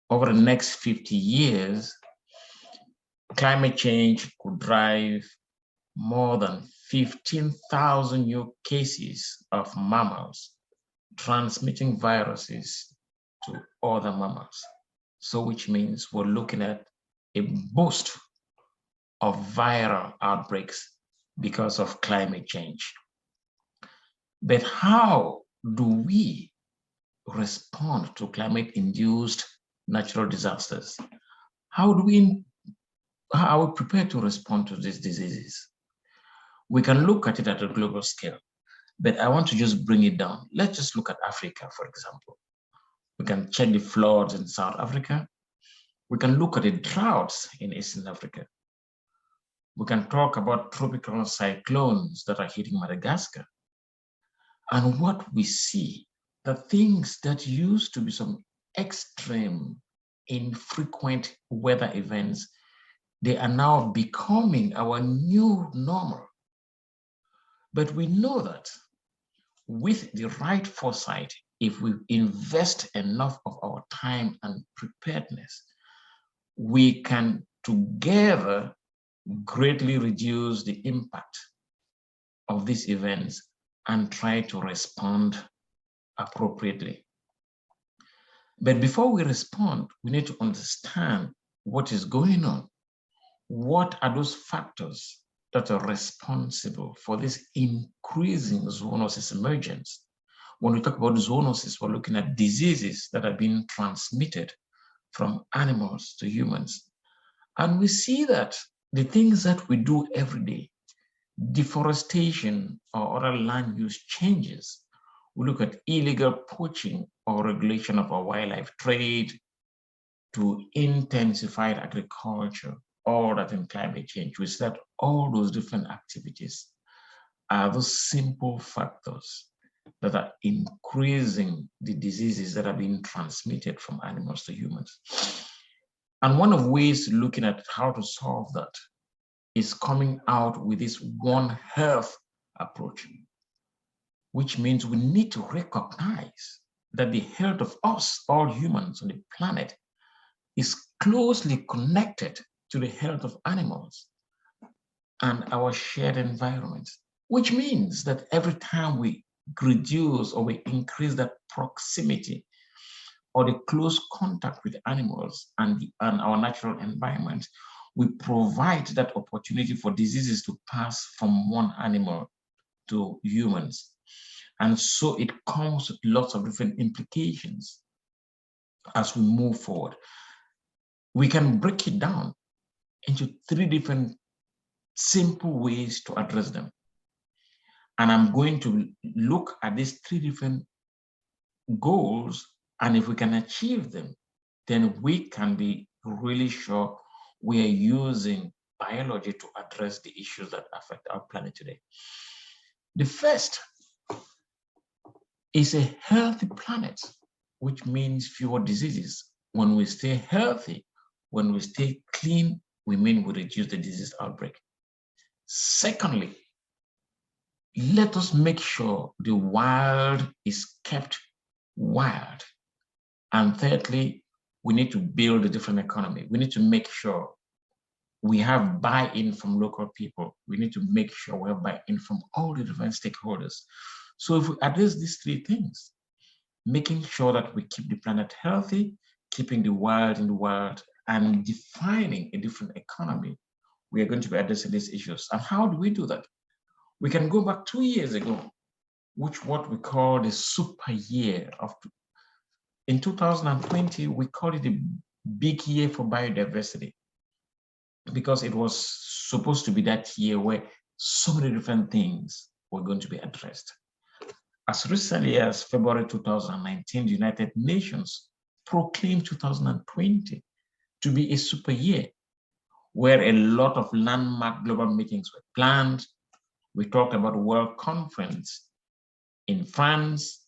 over the next 50 years, climate change could drive more than 15,000 new cases of mammals transmitting viruses to other mammals. So which means we're looking at a boost of viral outbreaks because of climate change. But how do we respond to climate-induced natural disasters? How are we prepared to respond to these diseases? We can look at it at a global scale, but I want to just bring it down. Let's just look at Africa, for example. We can check the floods in South Africa. We can look at the droughts in Eastern Africa. We can talk about tropical cyclones that are hitting Madagascar. And what we see, the things that used to be some extreme, infrequent weather events, they are now becoming our new normal. But we know that with the right foresight, if we invest enough of our time and preparedness, we can together greatly reduce the impact of these events and try to respond appropriately. But before we respond, we need to understand what is going on. What are those factors that are responsible for this increasing zoonosis emergence? When we talk about zoonosis, we're looking at diseases that are being transmitted from animals to humans. And we see that the things that we do every day, deforestation or other land use changes, we look at illegal poaching or regulation of our wildlife trade, to intensified agriculture, all that in climate change. We said all those different activities are those simple factors that are increasing the diseases that are being transmitted from animals to humans. And one of the ways looking at how to solve that is coming out with this One Health approach, which means we need to recognize that the health of us, all humans on the planet, is closely connected to the health of animals and our shared environment, which means that every time we reduce or we increase that proximity or the close contact with animals and our natural environment, we provide that opportunity for diseases to pass from one animal to humans. And so it comes with lots of different implications as we move forward. We can break it down into 3 different simple ways to address them. And I'm going to look at these 3 different goals, and if we can achieve them, then we can be really sure we are using biology to address the issues that affect our planet today. The first is a healthy planet, which means fewer diseases. When we stay healthy, when we stay clean, we mean we reduce the disease outbreak. Secondly, let us make sure the wild is kept wild. And thirdly, we need to build a different economy. We need to make sure we have buy-in from local people. We need to make sure we have buy-in from all the different stakeholders. So if we address these 3 things, making sure that we keep the planet healthy, keeping the wild in the wild, and defining a different economy, we are going to be addressing these issues. And how do we do that? We can go back 2 years ago, which what we call the super year of. In 2020, we called it a big year for biodiversity because it was supposed to be that year where so many different things were going to be addressed. As recently as February 2019, the United Nations proclaimed 2020 to be a super year where a lot of landmark global meetings were planned. We talked about the World Conference in France,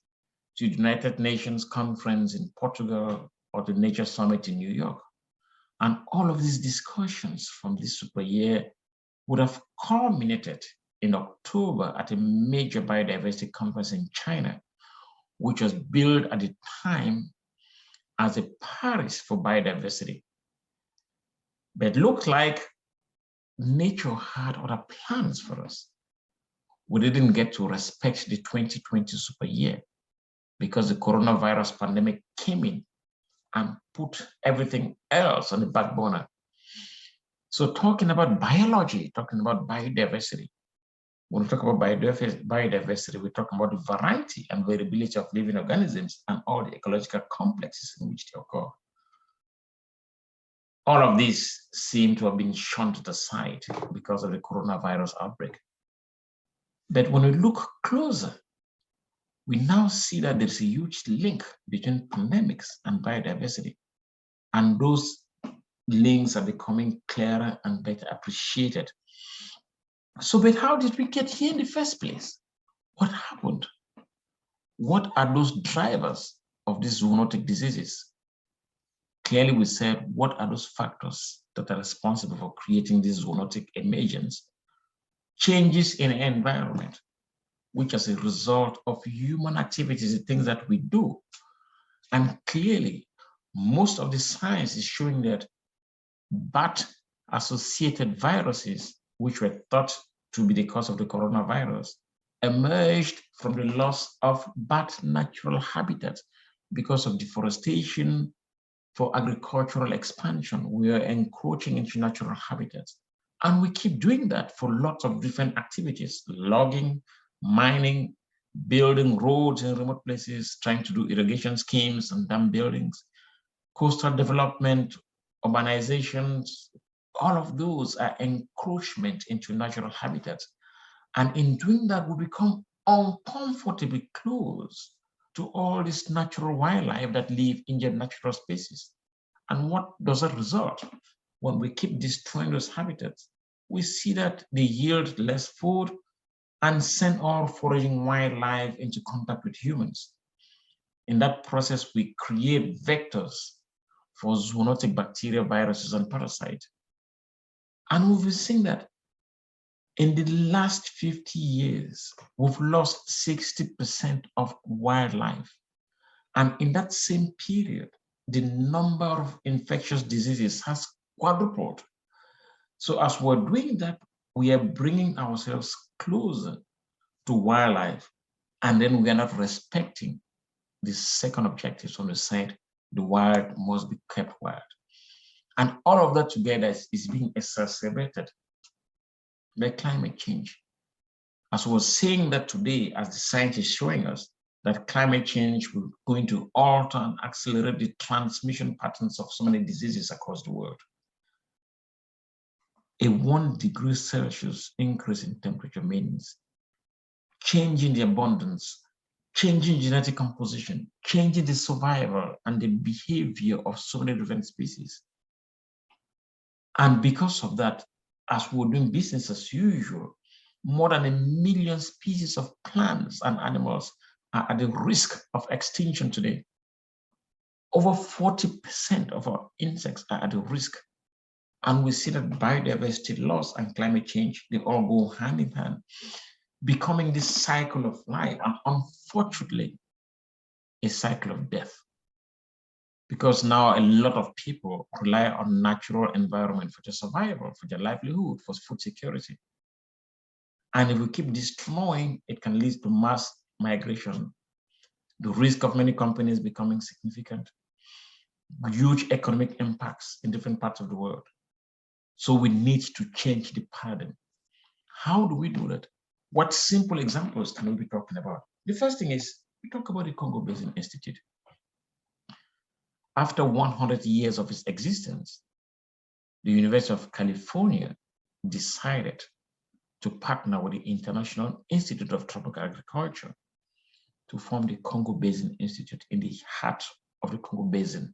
to the United Nations Conference in Portugal, or the Nature Summit in New York. And all of these discussions from this super year would have culminated in October at a major biodiversity conference in China, which was billed at the time as a Paris for biodiversity. But it looked like nature had other plans for us. We didn't get to respect the 2020 super year because the coronavirus pandemic came in and put everything else on the back burner. So talking about biology, talking about biodiversity, when we talk about biodiversity, we talk about the variety and variability of living organisms and all the ecological complexes in which they occur. All of these seem to have been shunted aside because of the coronavirus outbreak. But when we look closer, we now see that there's a huge link between pandemics and biodiversity. And those links are becoming clearer and better appreciated. So, but how did we get here in the first place? What happened? What are those drivers of these zoonotic diseases? Clearly, we said, what are those factors that are responsible for creating this zoonotic emergence? Changes in the environment, which is a result of human activities, the things that we do. And clearly, most of the science is showing that bat-associated viruses, which were thought to be the cause of the coronavirus, emerged from the loss of bat natural habitat because of deforestation for agricultural expansion. We are encroaching into natural habitats. And we keep doing that for lots of different activities: logging, mining, building roads in remote places, trying to do irrigation schemes and dam buildings, coastal development, urbanizations. All of those are encroachment into natural habitats. And in doing that, we become uncomfortably close to all this natural wildlife that live in their natural spaces. And what does that result? When we keep destroying those habitats, we see that they yield less food and send all foraging wildlife into contact with humans. In that process, we create vectors for zoonotic bacteria, viruses, and parasites. And we've seen that in the last 50 years, we've lost 60% of wildlife. And in that same period, the number of infectious diseases has quadrupled. So as we're doing that, we are bringing ourselves closer to wildlife, and then we are not respecting the second objective on the side: the wild must be kept wild. And all of that together is being exacerbated by climate change. As we were saying that today, as the science is showing us, that climate change will going to alter and accelerate the transmission patterns of so many diseases across the world. A 1 degree Celsius increase in temperature means changing the abundance, changing genetic composition, changing the survival and the behavior of so many different species. And because of that, as we're doing business as usual, more than 1 million species of plants and animals are at the risk of extinction today. Over 40% of our insects are at the risk. And we see that biodiversity loss and climate change, they all go hand in hand, becoming this cycle of life, and unfortunately, a cycle of death. Because now a lot of people rely on natural environment for their survival, for their livelihood, for food security. And if we keep destroying, it can lead to mass migration, the risk of many companies becoming significant, huge economic impacts in different parts of the world. So we need to change the paradigm. How do we do that? What simple examples can we be talking about? The first thing is, we talk about the Congo Basin Institute. After 100 years of its existence, the University of California decided to partner with the International Institute of Tropical Agriculture to form the Congo Basin Institute in the heart of the Congo Basin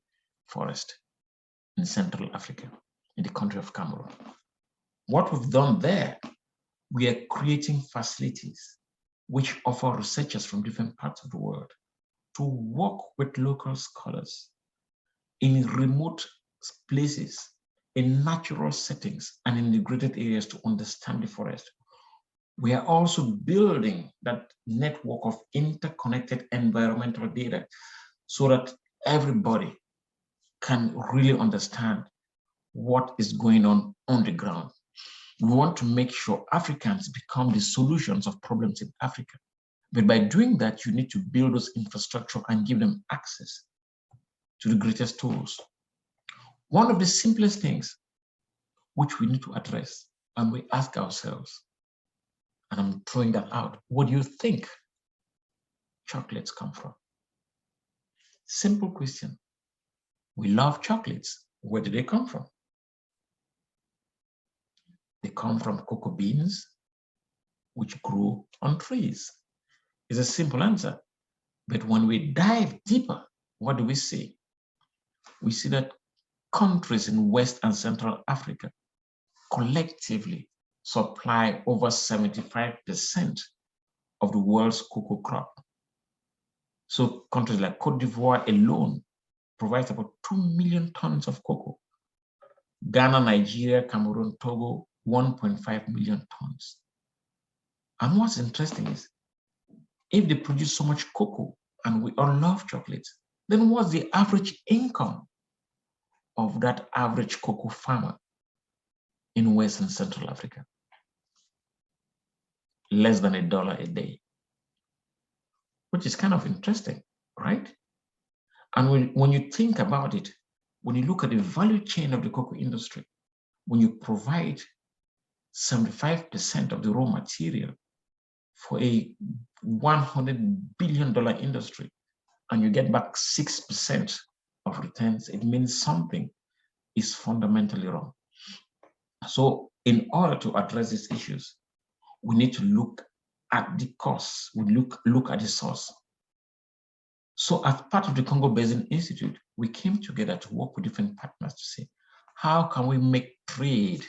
forest in Central Africa, in the country of Cameroon. What we've done there, we are creating facilities which offer researchers from different parts of the world to work with local scholars in remote places, in natural settings, and in degraded areas to understand the forest. We are also building that network of interconnected environmental data so that everybody can really understand what is going on the ground. We want to make sure Africans become the solutions of problems in Africa. But by doing that, you need to build those infrastructure and give them access to the greatest tools. One of the simplest things which we need to address, and we ask ourselves, and I'm throwing that out, what do you think chocolates come from? Simple question. We love chocolates. Where do they come from? They come from cocoa beans, which grow on trees. It's a simple answer. But when we dive deeper, what do we see? We see that countries in West and Central Africa collectively supply over 75% of the world's cocoa crop. So countries like Cote d'Ivoire alone provides about 2 million tons of cocoa. Ghana, Nigeria, Cameroon, Togo, 1.5 million tons. And what's interesting is, if they produce so much cocoa and we all love chocolate, then what's the average income of that average cocoa farmer in West and Central Africa? Less than $1 a day, which is kind of interesting, right? And when you think about it, when you look at the value chain of the cocoa industry, when you provide 75% of the raw material for a $100 billion industry, and you get back 6% of returns, it means something is fundamentally wrong. So in order to address these issues, we need to look at the cause, we look at the source. So as part of the Congo Basin Institute, we came together to work with different partners to say, how can we make trade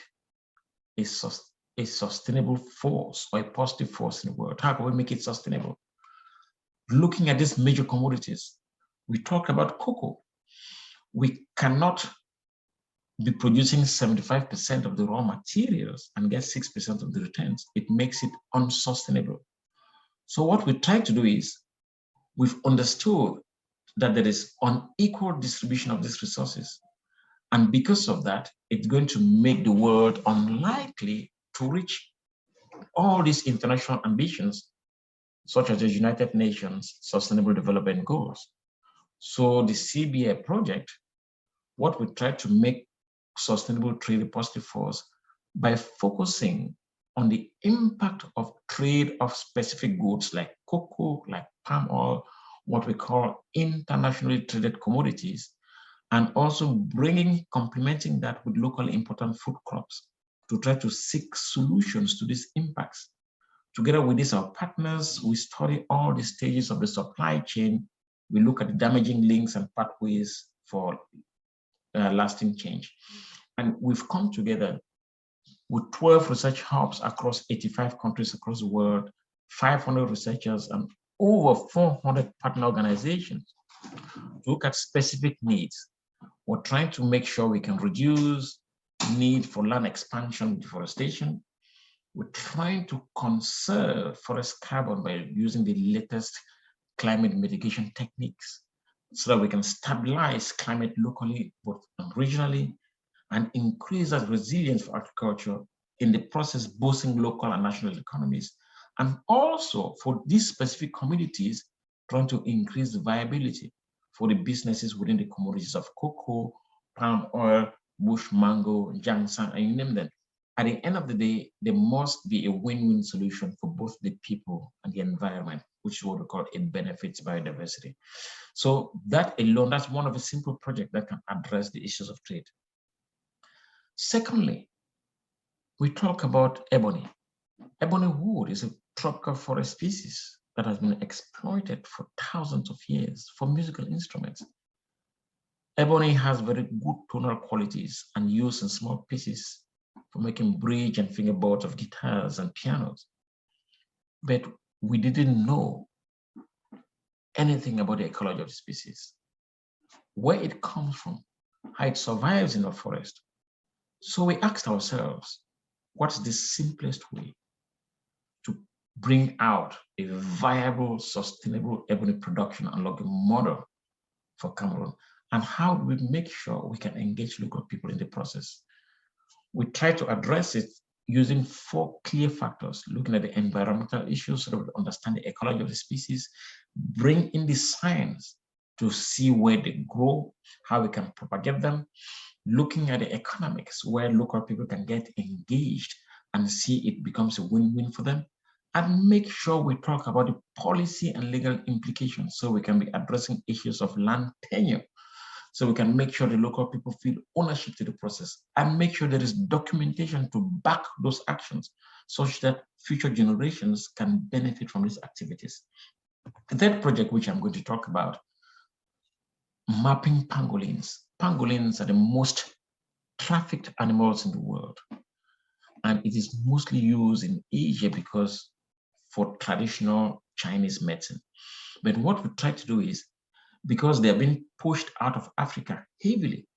a sustainable force or a positive force in the world? How can we make it sustainable? Looking at these major commodities, we talked about cocoa. We cannot be producing 75% of the raw materials and get 6% of the returns. It makes it unsustainable. So what we try to do is, we've understood that there is unequal distribution of these resources. And because of that, it's going to make the world unlikely to reach all these international ambitions, such as the United Nations Sustainable Development Goals. So the CBA project, what we try to make sustainable trade a positive force by focusing on the impact of trade of specific goods like cocoa, like palm oil, what we call internationally traded commodities, and also complementing that with locally important food crops to try to seek solutions to these impacts. Together with these, our partners, we study all the stages of the supply chain. We look at the damaging links and pathways for lasting change. And we've come together with 12 research hubs across 85 countries across the world, 500 researchers, and over 400 partner organizations to look at specific needs. We're trying to make sure we can reduce need for land expansion, deforestation. We're trying to conserve forest carbon by using the latest climate mitigation techniques so that we can stabilize climate locally, but regionally, and increase that resilience for agriculture, in the process boosting local and national economies. And also for these specific communities, trying to increase the viability for the businesses within the commodities of cocoa, palm oil, bush mango, ginseng, and you name them. At the end of the day, there must be a win-win solution for both the people and the environment, which is what we call it benefits biodiversity. So that alone, that's one of a simple project that can address the issues of trade. Secondly, we talk about ebony. Ebony wood is a tropical forest species that has been exploited for thousands of years for musical instruments. Ebony has very good tonal qualities and used in small pieces for making bridge and fingerboards of guitars and pianos. But we didn't know anything about the ecology of the species, where it comes from, how it survives in the forest. So we asked ourselves, what's the simplest way to bring out a viable, sustainable ebony production and logging model for Cameroon? And how do we make sure we can engage local people in the process? We try to address it using 4 clear factors, looking at the environmental issues so that we understand the ecology of the species, bring in the science to see where they grow, how we can propagate them, looking at the economics where local people can get engaged and see it becomes a win-win for them, and make sure we talk about the policy and legal implications so we can be addressing issues of land tenure, so we can make sure the local people feel ownership to the process and make sure there is documentation to back those actions such that future generations can benefit from these activities. The third project, which I'm going to talk about, mapping pangolins. Pangolins are the most trafficked animals in the world. And it is mostly used in Asia because for traditional Chinese medicine. But what we try to do is, because they have been pushed out of Africa heavily.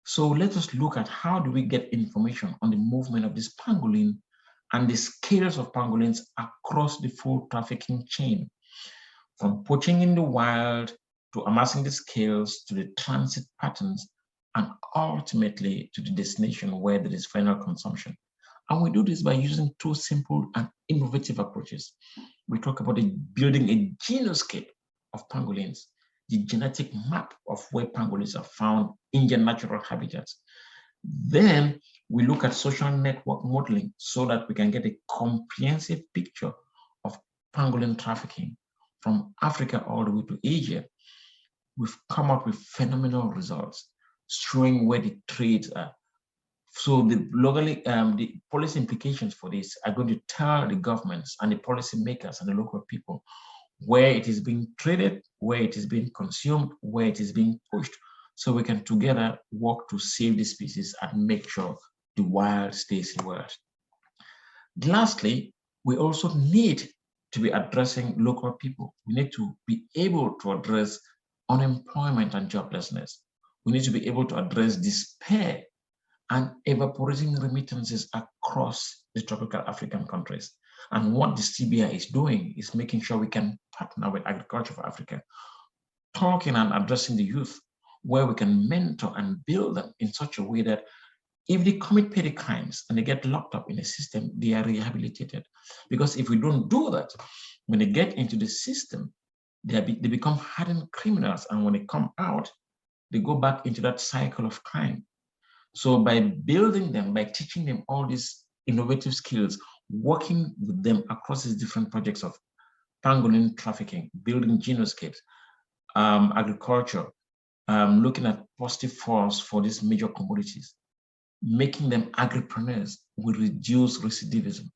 So let us look at how do we get information on the movement of this pangolin and the scales of pangolins across the full trafficking chain, from poaching in the wild to amassing the scales to the transit patterns and ultimately to the destination where there is final consumption. And we do this by using 2 simple and innovative approaches. We talk about building a genoscape of pangolins, the genetic map of where pangolins are found in their natural habitats. Then we look at social network modeling so that we can get a comprehensive picture of pangolin trafficking from Africa all the way to Asia. We've come up with phenomenal results showing where the trades are. So the policy implications for this are going to tell the governments and the policymakers and the local people where it is being traded, where it is being consumed, where it is being pushed, so we can together work to save the species and make sure the wild stays wild. Lastly, we also need to be addressing local people. We need to be able to address unemployment and joblessness. We need to be able to address despair and evaporating remittances across the tropical African countries. And what the CBI is doing is making sure we can partner with Agriculture for Africa, talking and addressing the youth, where we can mentor and build them in such a way that if they commit petty crimes and they get locked up in a system, they are rehabilitated. Because if we don't do that, when they get into the system, they become hardened criminals. And when they come out, they go back into that cycle of crime. So by building them, by teaching them all these innovative skills, working with them across these different projects of pangolin trafficking, building genoscapes, agriculture, looking at positive force for these major commodities, making them agripreneurs will reduce recidivism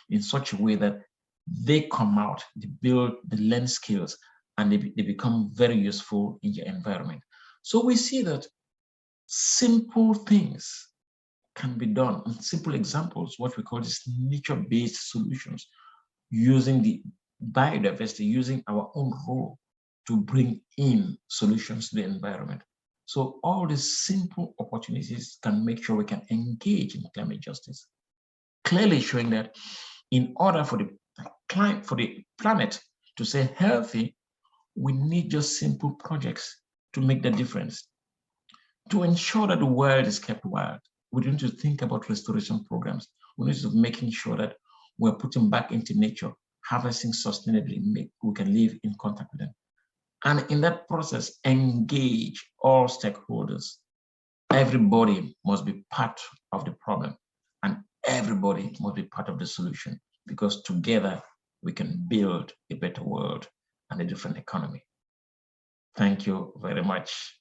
in such a way that they come out, they build, they learn skills, and they become very useful in your environment. So we see that simple things can be done, and simple examples, what we call these nature-based solutions, using the biodiversity, using our own role to bring in solutions to the environment. So all these simple opportunities can make sure we can engage in climate justice, clearly showing that in order for the planet to stay healthy, we need just simple projects to make the difference. To ensure that the world is kept wild, we need to think about restoration programs. We need to be making sure that we're putting back into nature, harvesting sustainably, we can live in contact with them. And in that process, engage all stakeholders. Everybody must be part of the problem, and everybody must be part of the solution, because together we can build a better world and a different economy. Thank you very much.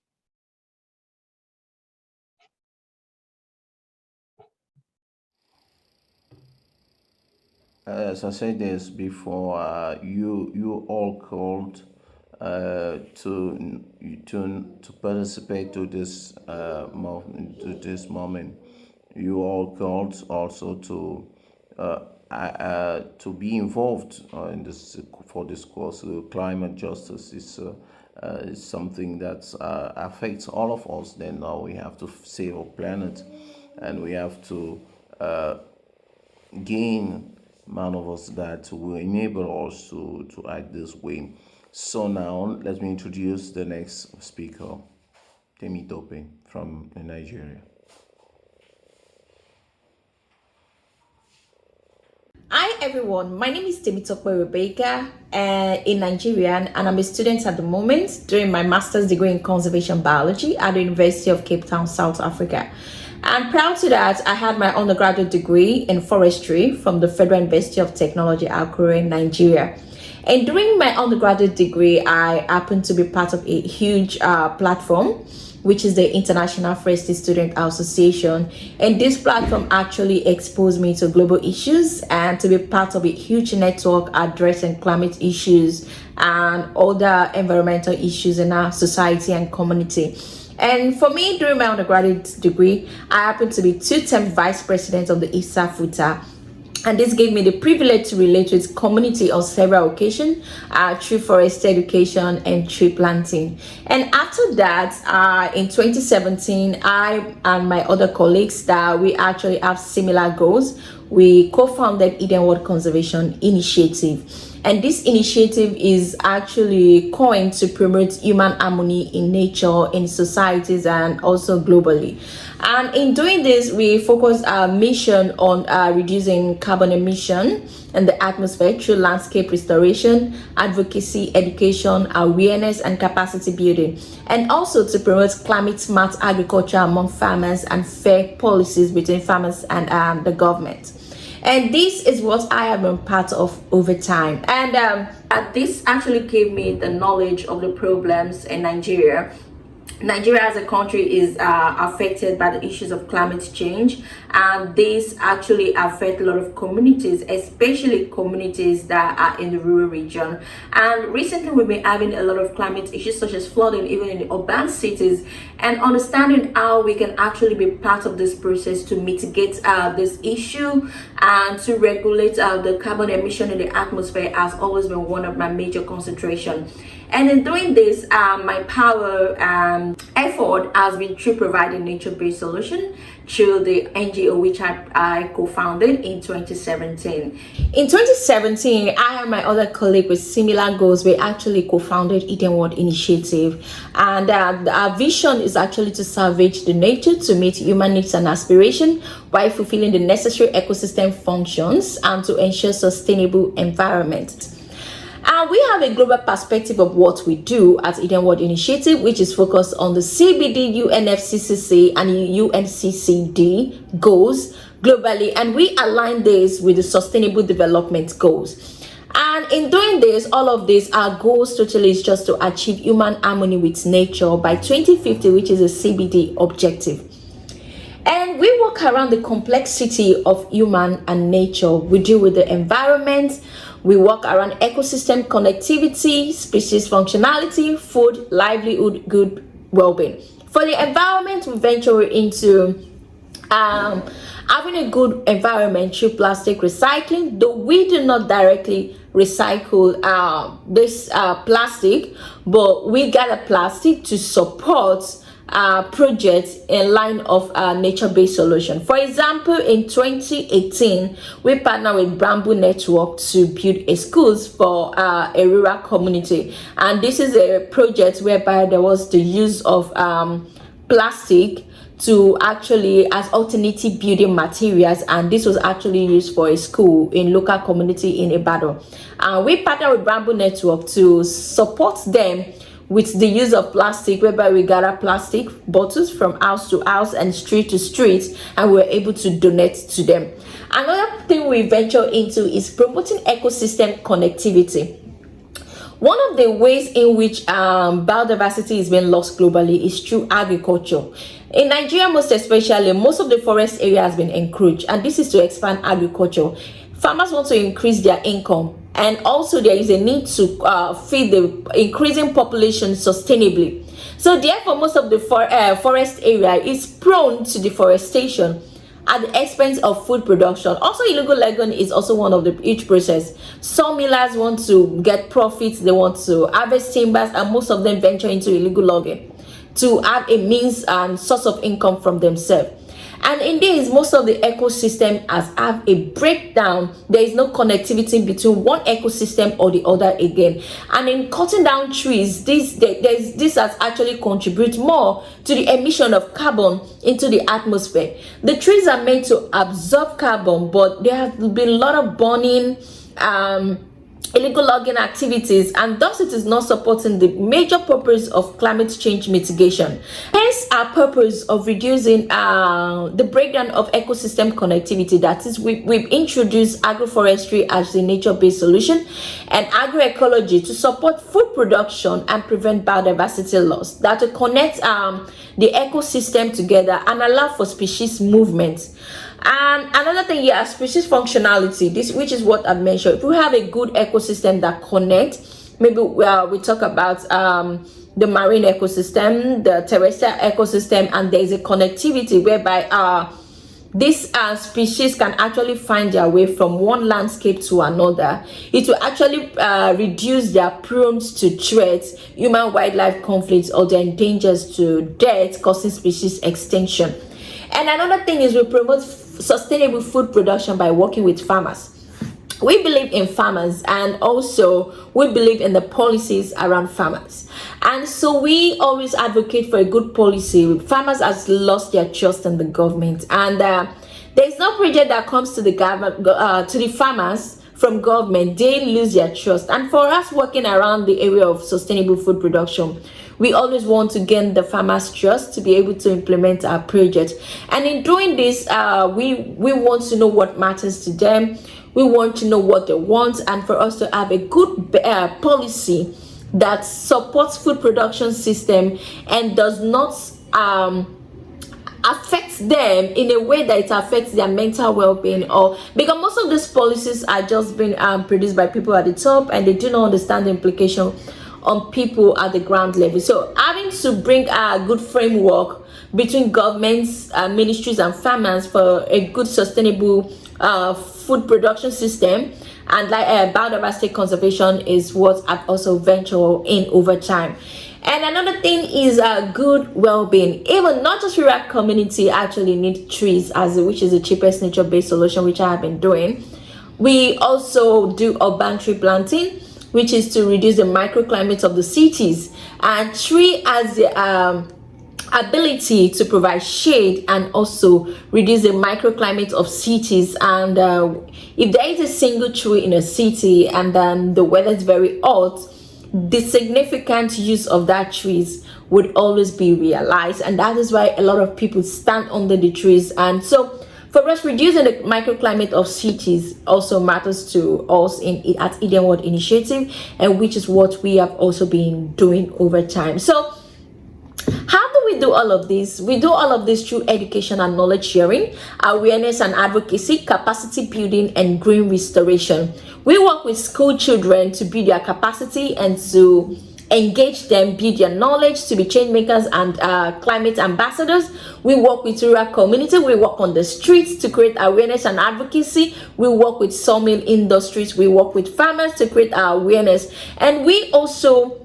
As I said this before, you all called to participate to this moment. You all called also to be involved in this for this course. Climate justice is something that affects all of us. Then now we have to save our planet, and we have to gain man of us that will enable us to act this way. So now let me introduce the next speaker, Temitope from Nigeria. Hi everyone, my name is Temitope Rebecca in Nigeria, and I'm a student at the moment doing my master's degree in conservation biology at the University of Cape Town, South Africa. And prior to that, I had my undergraduate degree in forestry from the Federal University of Technology, Akure, Nigeria. And during my undergraduate degree, I happened to be part of a huge platform, which is the International Forestry Student Association. And this platform actually exposed me to global issues and to be part of a huge network addressing climate issues and other environmental issues in our society and community. And for me, during my undergraduate degree, I happened to be 2-term vice president of the ISA FUTA. And this gave me the privilege to relate with community on several occasions through forest education and tree planting. And after that, in 2017, I and my other colleagues that we actually have similar goals, we co-founded Eden World Conservation Initiative. And this initiative is actually coined to promote human harmony in nature, in societies, and also globally. And in doing this, we focus our mission on reducing carbon emission in the atmosphere through landscape restoration, advocacy, education, awareness, and capacity building, and also to promote climate smart agriculture among farmers and fair policies between farmers and the government. And this is what I have been part of over time. And this actually gave me the knowledge of the problems in Nigeria. Nigeria as a country is affected by the issues of climate change, and this actually affects a lot of communities, especially communities that are in the rural region. And recently we've been having a lot of climate issues such as flooding even in the urban cities, and understanding how we can actually be part of this process to mitigate this issue and to regulate the carbon emission in the atmosphere has always been one of my major concentration. And in doing this, my power effort has been through providing nature-based solution through the NGO which I co-founded in 2017. In 2017, I and my other colleague with similar goals, we actually co-founded Eden World Initiative, and our vision is actually to salvage the nature to meet human needs and aspiration while fulfilling the necessary ecosystem functions and to ensure sustainable environment. And we have a global perspective of what we do at Eden World Initiative, which is focused on the CBD, UNFCCC, and UNCCD goals globally, and we align this with the Sustainable Development Goals. And in doing this, all of these, our goals totally is just to achieve human harmony with nature by 2050, which is a CBD objective. And we work around the complexity of human and nature. We deal with the environment. We work around ecosystem connectivity, species functionality, food, livelihood, good well-being. For the environment, we venture into having a good environment through plastic recycling, though we do not directly recycle this plastic, but we gather plastic to support projects in line of nature-based solution. For example, in 2018, we partnered with Bamboo Network to build a schools for a rural community, and this is a project whereby there was the use of plastic to actually as alternative building materials, and this was actually used for a school in local community in Ibadan. We partnered with Bamboo Network to support them with the use of plastic, whereby we gather plastic bottles from house to house and street to street, and we're able to donate to them. Another thing we venture into is promoting ecosystem connectivity. One of the ways in which biodiversity is being lost globally is through agriculture. In Nigeria, most especially, most of the forest area has been encroached, and this is to expand agriculture. Farmers want to increase their income, and also there is a need to feed the increasing population sustainably. So therefore, most of the forest area is prone to deforestation at the expense of food production. Also, illegal logging is also one of the huge process. Some millers want to get profits, they want to harvest timbers, and most of them venture into illegal logging to have a means and source of income from themselves. And in this, most of the ecosystem has have a breakdown. There is no connectivity between one ecosystem or the other again. And in cutting down trees, this has actually contributed more to the emission of carbon into the atmosphere. The trees are meant to absorb carbon, but there have been a lot of burning, illegal logging activities, and thus it is not supporting the major purpose of climate change mitigation. Hence our purpose of reducing the breakdown of ecosystem connectivity. That is, we've introduced agroforestry as a nature-based solution and agroecology to support food production and prevent biodiversity loss, that to connect the ecosystem together and allow for species movement. And another thing here, species functionality, this which is what I've mentioned. If we have a good ecosystem that connects, maybe we talk about the marine ecosystem, the terrestrial ecosystem, and there is a connectivity whereby these species can actually find their way from one landscape to another. It will actually reduce their prone to threats, human wildlife conflicts, or their dangers to death, causing species extinction. And another thing is we promote sustainable food production by working with farmers. We believe in farmers, and also we believe in the policies around farmers. And so we always advocate for a good policy. Farmers has lost their trust in the government, and there is no project that comes to the government, to the farmers from government, they lose their trust. And for us working around the area of sustainable food production, we always want to gain the farmers' trust to be able to implement our project. And in doing this, we want to know what matters to them. We want to know what they want, and for us to have a good policy that supports food production system and does not affects them in a way that it affects their mental well-being, or because most of these policies are just being produced by people at the top and they do not understand the implication on people at the ground level. So having to bring a good framework between governments, ministries and farmers for a good sustainable food production system and like biodiversity conservation is what I've also ventured in over time. And another thing is good well-being. Even not just rural community actually need trees, which is the cheapest nature-based solution, which I have been doing. We also do urban tree planting, which is to reduce the microclimate of the cities. And tree has the ability to provide shade and also reduce the microclimate of cities. And if there is a single tree in a city and then the weather is very hot, the significant use of that trees would always be realized, and that is why a lot of people stand under the trees. And so for us, reducing the microclimate of cities also matters to us at Eden World Initiative, and which is what we have also been doing over time. So how do we do all of this? We do all of this through education and knowledge sharing, awareness and advocacy, capacity building, and green restoration. We work with school children to build their capacity and to engage them, build their knowledge to be change makers and climate ambassadors. We work with rural community. We work on the streets to create awareness and advocacy. We work with sawmill industries. We work with farmers to create awareness. And we also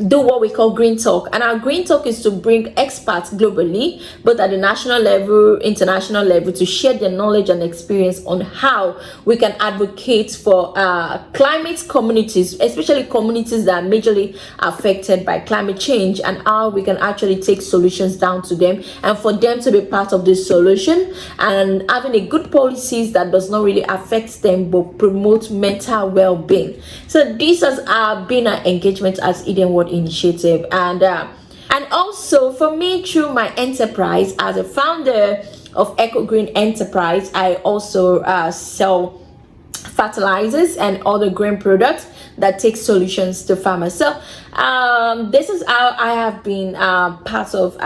do what we call green talk, and our green talk is to bring experts globally, both at the national level, international level, to share their knowledge and experience on how we can advocate for climate communities, especially communities that are majorly affected by climate change, and how we can actually take solutions down to them and for them to be part of this solution, and having a good policies that does not really affect them but promote mental well-being. So this has been our engagement as Eden World Initiative. And also for me, through my enterprise as a founder of Eco Green Enterprise, I also sell fertilizers and other green products that take solutions to farmers. So this is how I have been part of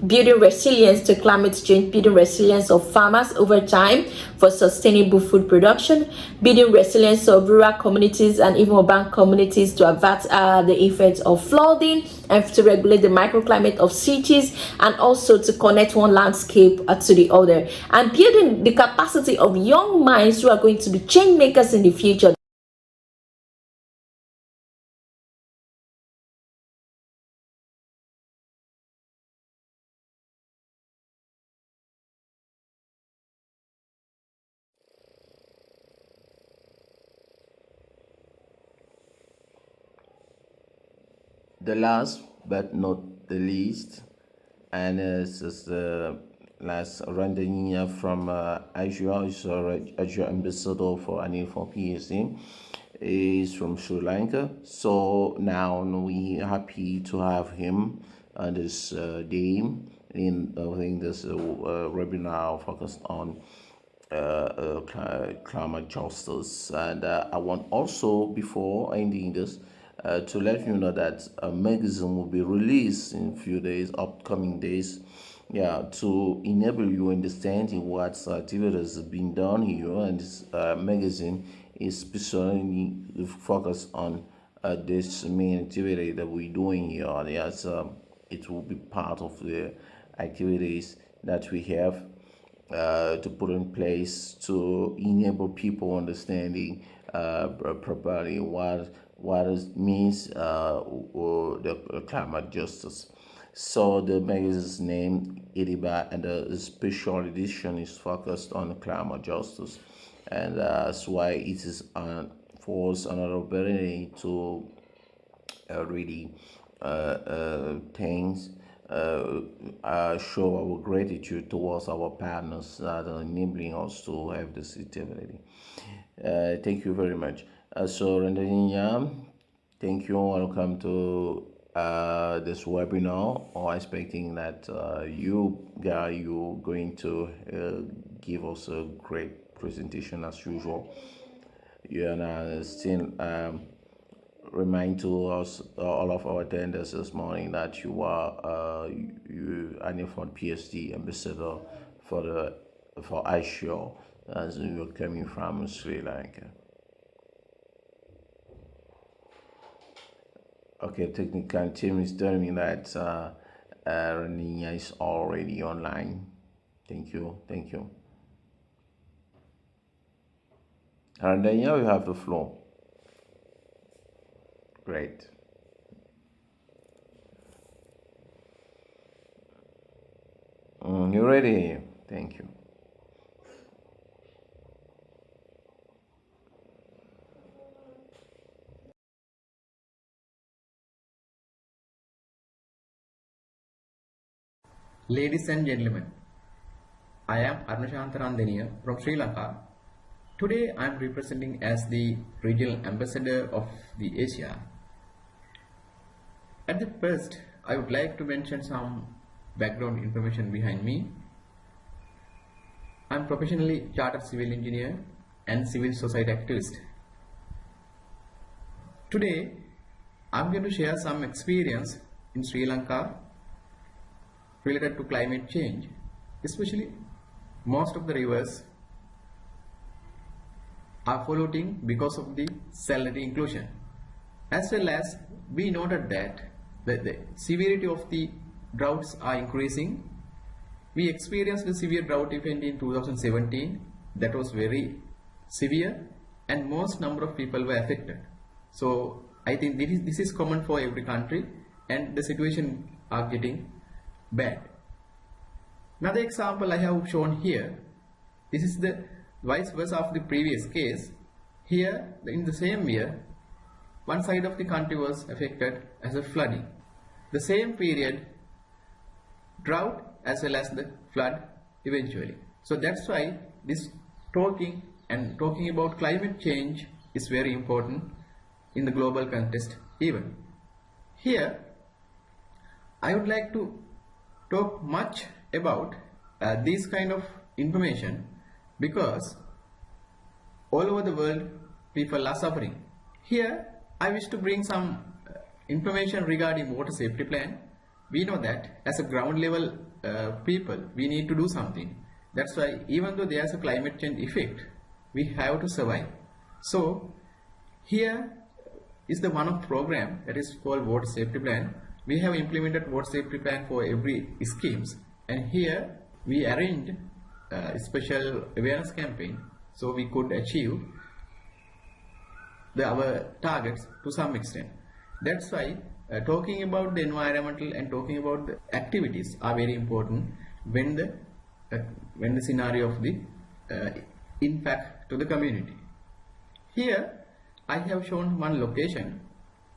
building resilience to climate change, building resilience of farmers over time for sustainable food production, building resilience of rural communities and even urban communities to avert the effects of flooding and to regulate the microclimate of cities, and also to connect one landscape to the other, and building the capacity of young minds who are going to be change makers in the future. The last but not the least, and this is the last Randania from Asia, is Asia ambassador for Anil for PSC, is from Sri Lanka. So now we are happy to have him on this day in I think this webinar focused on climate justice. And I want also, before ending this, to let you know that a magazine will be released in a few days, upcoming days, to enable you understanding what activities have been done here. And this magazine is specifically focused on this main activity that we're doing here. Yes, it will be part of the activities that we have to put in place to enable people understanding properly what it means the climate justice. So the magazine's name Idiba, and the special edition is focused on climate justice, and that's why it is for us another opportunity to really thanks show our gratitude towards our partners that are enabling us to have this activity. Thank you very much. So Randanya, thank you. Welcome to this webinar. Or expecting that you're going to give us a great presentation as usual. You are still remind to us, all of our attendants this morning, that you are an informed PhD ambassador for iSure, as you're coming from Sri Lanka. Okay, technical team is telling me that Rania is already online. Thank you. Rania, you have the floor. Great. You ready? Thank you. Ladies and gentlemen, I am Arnashanta Randeniya from Sri Lanka. Today I am representing as the regional ambassador of the Asia. At the first, I would like to mention some background information behind me. I am professionally chartered civil engineer and civil society activist. Today, I am going to share some experience in Sri Lanka related to climate change. Especially, most of the rivers are polluting because of the salinity inclusion. As well as we noted that the severity of the droughts are increasing. We experienced a severe drought event in 2017 that was very severe, and most number of people were affected. So I think this is common for every country, and the situation are getting bad. Another example I have shown here. This is the vice versa of the previous case. Here, in the same year, one side of the country was affected as a flooding. The same period, drought as well as the flood eventually. So that's why this talking about climate change is very important in the global context even. Here, I would like to talk much about this kind of information, because all over the world people are suffering. Here I wish to bring some information regarding water safety plan. We know that as a ground level people, we need to do something. That's why even though there's a climate change effect, we have to survive. So here is the one of program that is called water safety plan. We have implemented water safety plan for every schemes, and here we arranged a special awareness campaign so we could achieve our targets to some extent. That's why talking about the environmental and talking about the activities are very important when the scenario of the impact to the community. Here I have shown one location.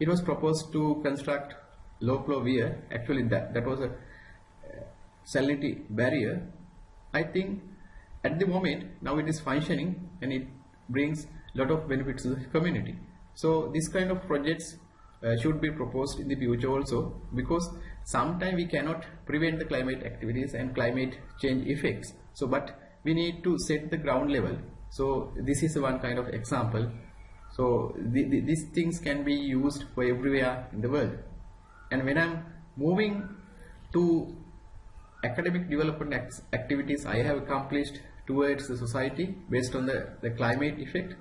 It was proposed to construct low flow weir. Actually that was a salinity barrier. I think at the moment now it is functioning and it brings a lot of benefits to the community. So this kind of projects should be proposed in the future also, because sometimes we cannot prevent the climate activities and climate change effects. So but we need to set the ground level. So this is one kind of example. So these things can be used for everywhere in the world. And when I'm moving to academic development activities I have accomplished towards the society based on the climate effect,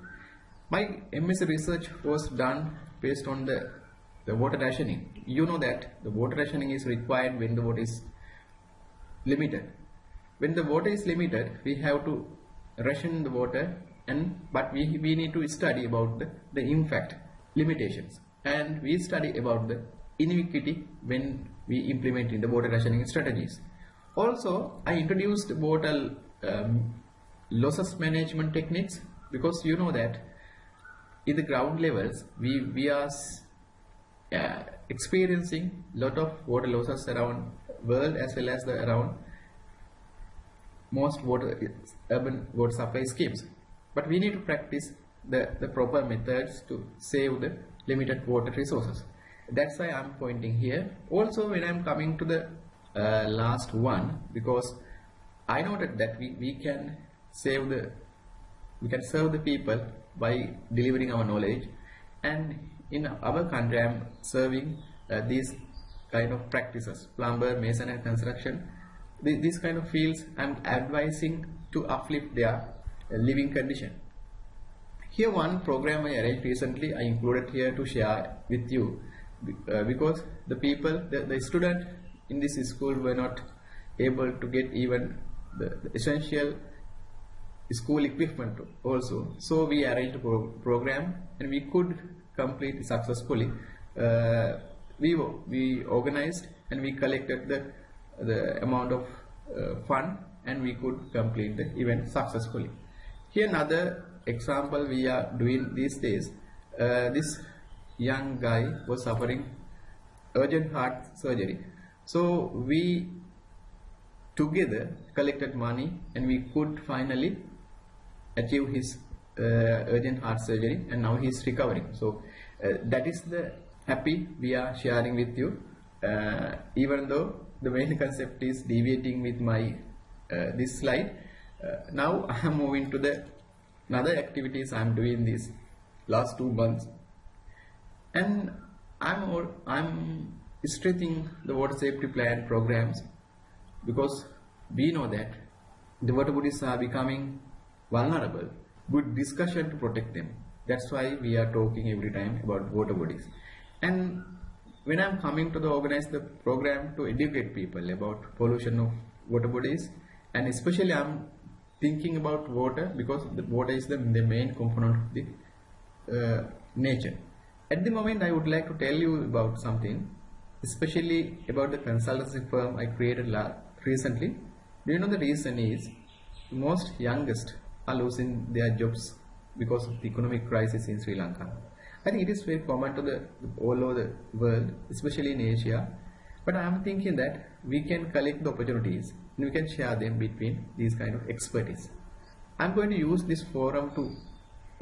my MSc research was done based on the water rationing. You know that the water rationing is required when the water is limited. When the water is limited, we have to ration the water, but we need to study about the impact limitations, and we study about the inequity when we implement in the water rationing strategies. Also, I introduced water losses management techniques, because you know that in the ground levels we are experiencing lot of water losses around world as well as around most urban water supply schemes. But we need to practice the proper methods to save the limited water resources. That's why I'm pointing here. Also, when I'm coming to the last one, because I noted that we can serve the people by delivering our knowledge, and in our country I'm serving these kind of practices, plumber, mason and construction. These kind of fields I'm advising to uplift their living condition. Here one program I arranged recently, I included here to share with you because the people, the student in this school were not able to get even the essential school equipment also. So we arranged a program and we could complete it successfully. We organized and we collected the amount of fund and we could complete the event successfully. Here another example we are doing these days. This young guy was suffering urgent heart surgery. So we together collected money and we could finally achieve his urgent heart surgery, and now he is recovering. So that is the happy we are sharing with you, even though the main concept is deviating with my this slide. Now I am moving to the another activities I am doing these last 2 months, and I'm strengthening the water safety plan programs because we know that the water bodies are becoming vulnerable. Good discussion to protect them. That's why we are talking every time about water bodies. And when I'm coming to organize the program to educate people about pollution of water bodies, and especially I'm thinking about water because the water is the main component of the nature. At the moment I would like to tell you about something, especially about the consultancy firm I created recently. Do you know the reason is most youngest are losing their jobs because of the economic crisis in Sri Lanka. I think it is very common to all over the world, especially in Asia. But I am thinking that we can collect the opportunities and we can share them between these kind of expertise. I am going to use this forum to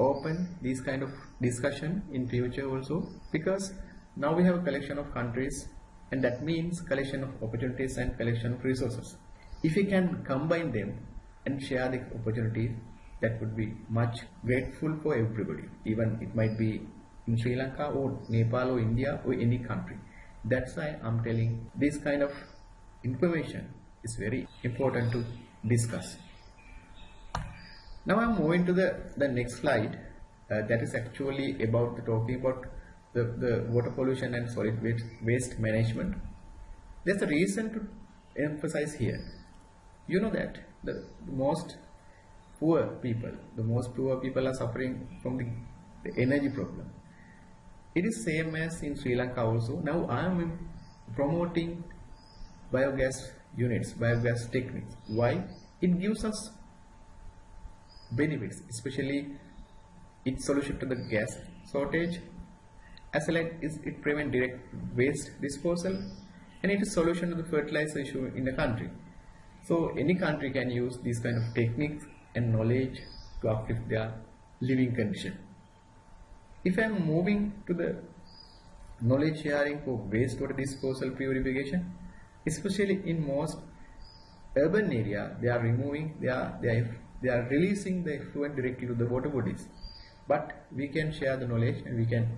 open this kind of discussion in future also, because now we have a collection of countries, and that means collection of opportunities and collection of resources. If we can combine them and share the opportunities, that would be much grateful for everybody. Even it might be in Sri Lanka or Nepal or India or any country. That's why I'm telling this kind of information is very important to discuss. Now I'm moving to the next slide. That is actually about talking about the water pollution and solid waste management. There's a reason to emphasize here. You know that the most poor people are suffering from the energy problem. It is same as in Sri Lanka also. Now I am promoting biogas units, biogas techniques. Why? It gives us benefits, especially its solution to the gas shortage, as well as it prevents direct waste disposal, and it is solution to the fertilizer issue in the country. So any country can use these kind of techniques and knowledge to uplift their living condition. If I am moving to the knowledge sharing for wastewater disposal purification, especially in most urban area, they are releasing the effluent directly to the water bodies. But we can share the knowledge and we can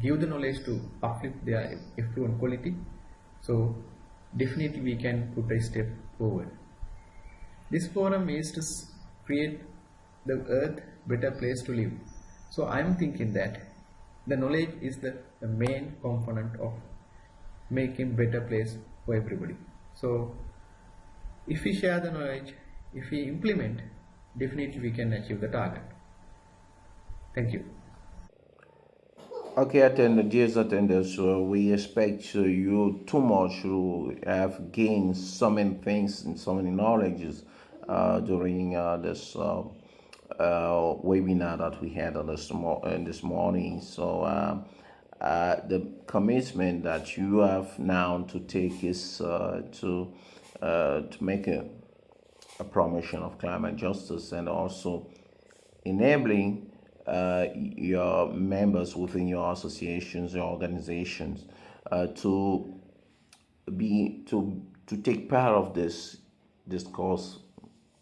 give the knowledge to uplift their effluent quality. So definitely we can put a step forward. This forum is to create the earth better place to live. So I am thinking that the knowledge is the main component of making better place for everybody. So if we share the knowledge, if we implement, definitely we can achieve the target. Thank you. Okay, dear attendants, we expect you too much to have gained so many things and so many knowledges during this webinar that we had this morning. So the commitment that you have now to take is to make a promotion of climate justice, and also enabling your members within your associations, your organizations, to take part of this cause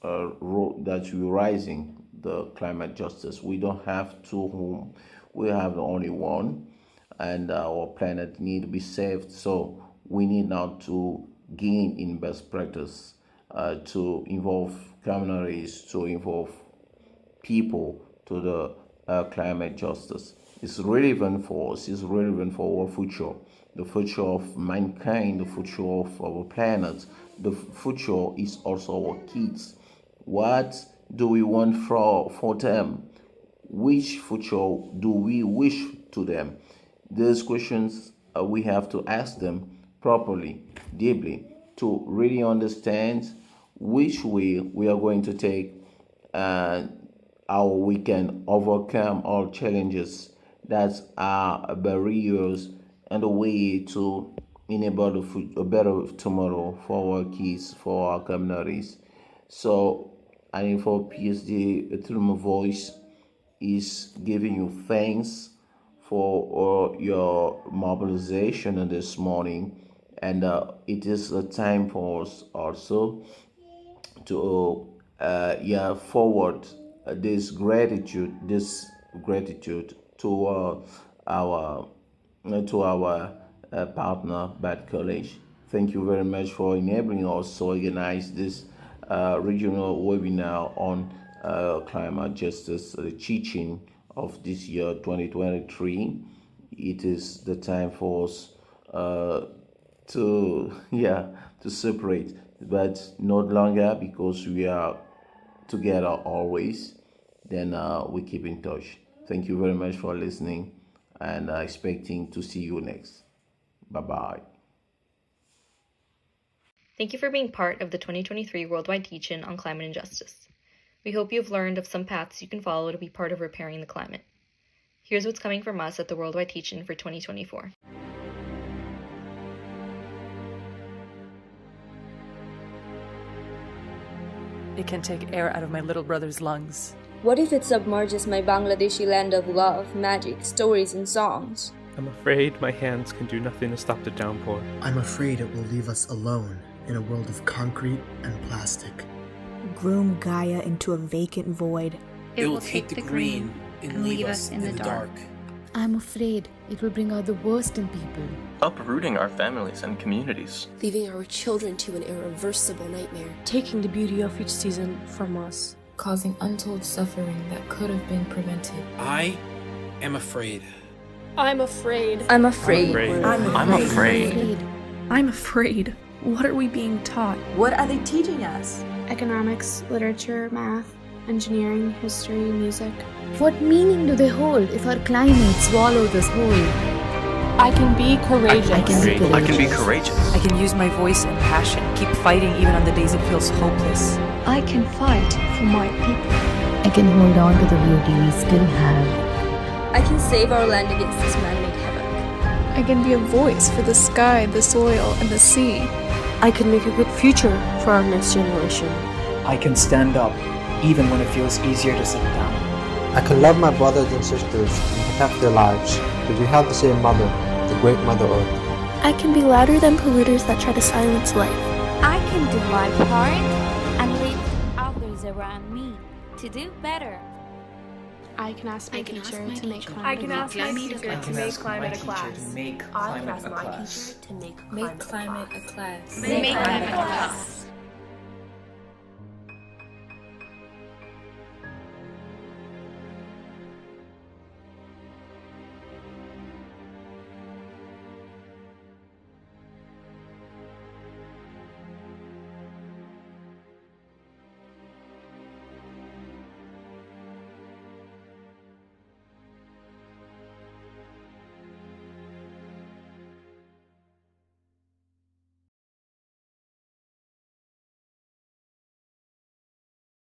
that you're rising the climate justice. We don't have two whom, we have only one. and our planet need to be saved. So we need now to gain in best practice, to involve communities, to involve people to the climate justice. It's relevant for us, it's relevant for our future, the future of mankind, the future of our planet. The future is also our kids. What do we want for them? Which future do we wish to them? These questions we have to ask them properly, deeply, to really understand which way we are going to take and how we can overcome all challenges that are barriers and a way to enable a better tomorrow for our kids, for our communities. So I think for PSD, through my voice, is giving you thanks for your mobilization this morning, and it is a time for us also to forward this gratitude to our partner Bad College. Thank you very much for enabling us to organize this regional webinar on climate justice, the teaching of this year 2023. It is the time for us to separate, but not longer, because we are together always. Then we keep in touch. Thank you very much for listening, and expecting to see you next. Bye-bye. Thank you for being part of the 2023 Worldwide Teach-In on Climate and Justice. We hope you've learned of some paths you can follow to be part of repairing the climate. Here's what's coming from us at the Worldwide Teach-In for 2024. It can take air out of my little brother's lungs. What if it submerges my Bangladeshi land of love, magic, stories, and songs? I'm afraid my hands can do nothing to stop the downpour. I'm afraid it will leave us alone in a world of concrete and plastic. Groom Gaia into a vacant void. It will take the green and leave us in the dark. I'm afraid it will bring out the worst in people. Uprooting our families and communities. Leaving our children to an irreversible nightmare. Taking the beauty of each season from us. Causing untold suffering that could have been prevented. I am afraid. I'm afraid. I'm afraid. I'm afraid. I'm afraid. What are we being taught? What are they teaching us? Economics, literature, math, engineering, history, music. What meaning do they hold if our climate swallows us whole? I can be courageous. I can be courageous. I can use my voice and passion, keep fighting even on the days it feels hopeless. I can fight for my people. I can hold on to the beauty we still have. I can save our land against this man-made havoc. I can be a voice for the sky, the soil, and the sea. I can make a good future for our next generation. I can stand up even when it feels easier to sit down. I can love my brothers and sisters and protect their lives, because we have the same mother, the great Mother Earth. I can be louder than polluters that try to silence life. I can do my part and lift others around me to do better. I can ask my teacher to make climate a class. I can ask my teacher to make climate a class. Make climate a class. Make climate a class.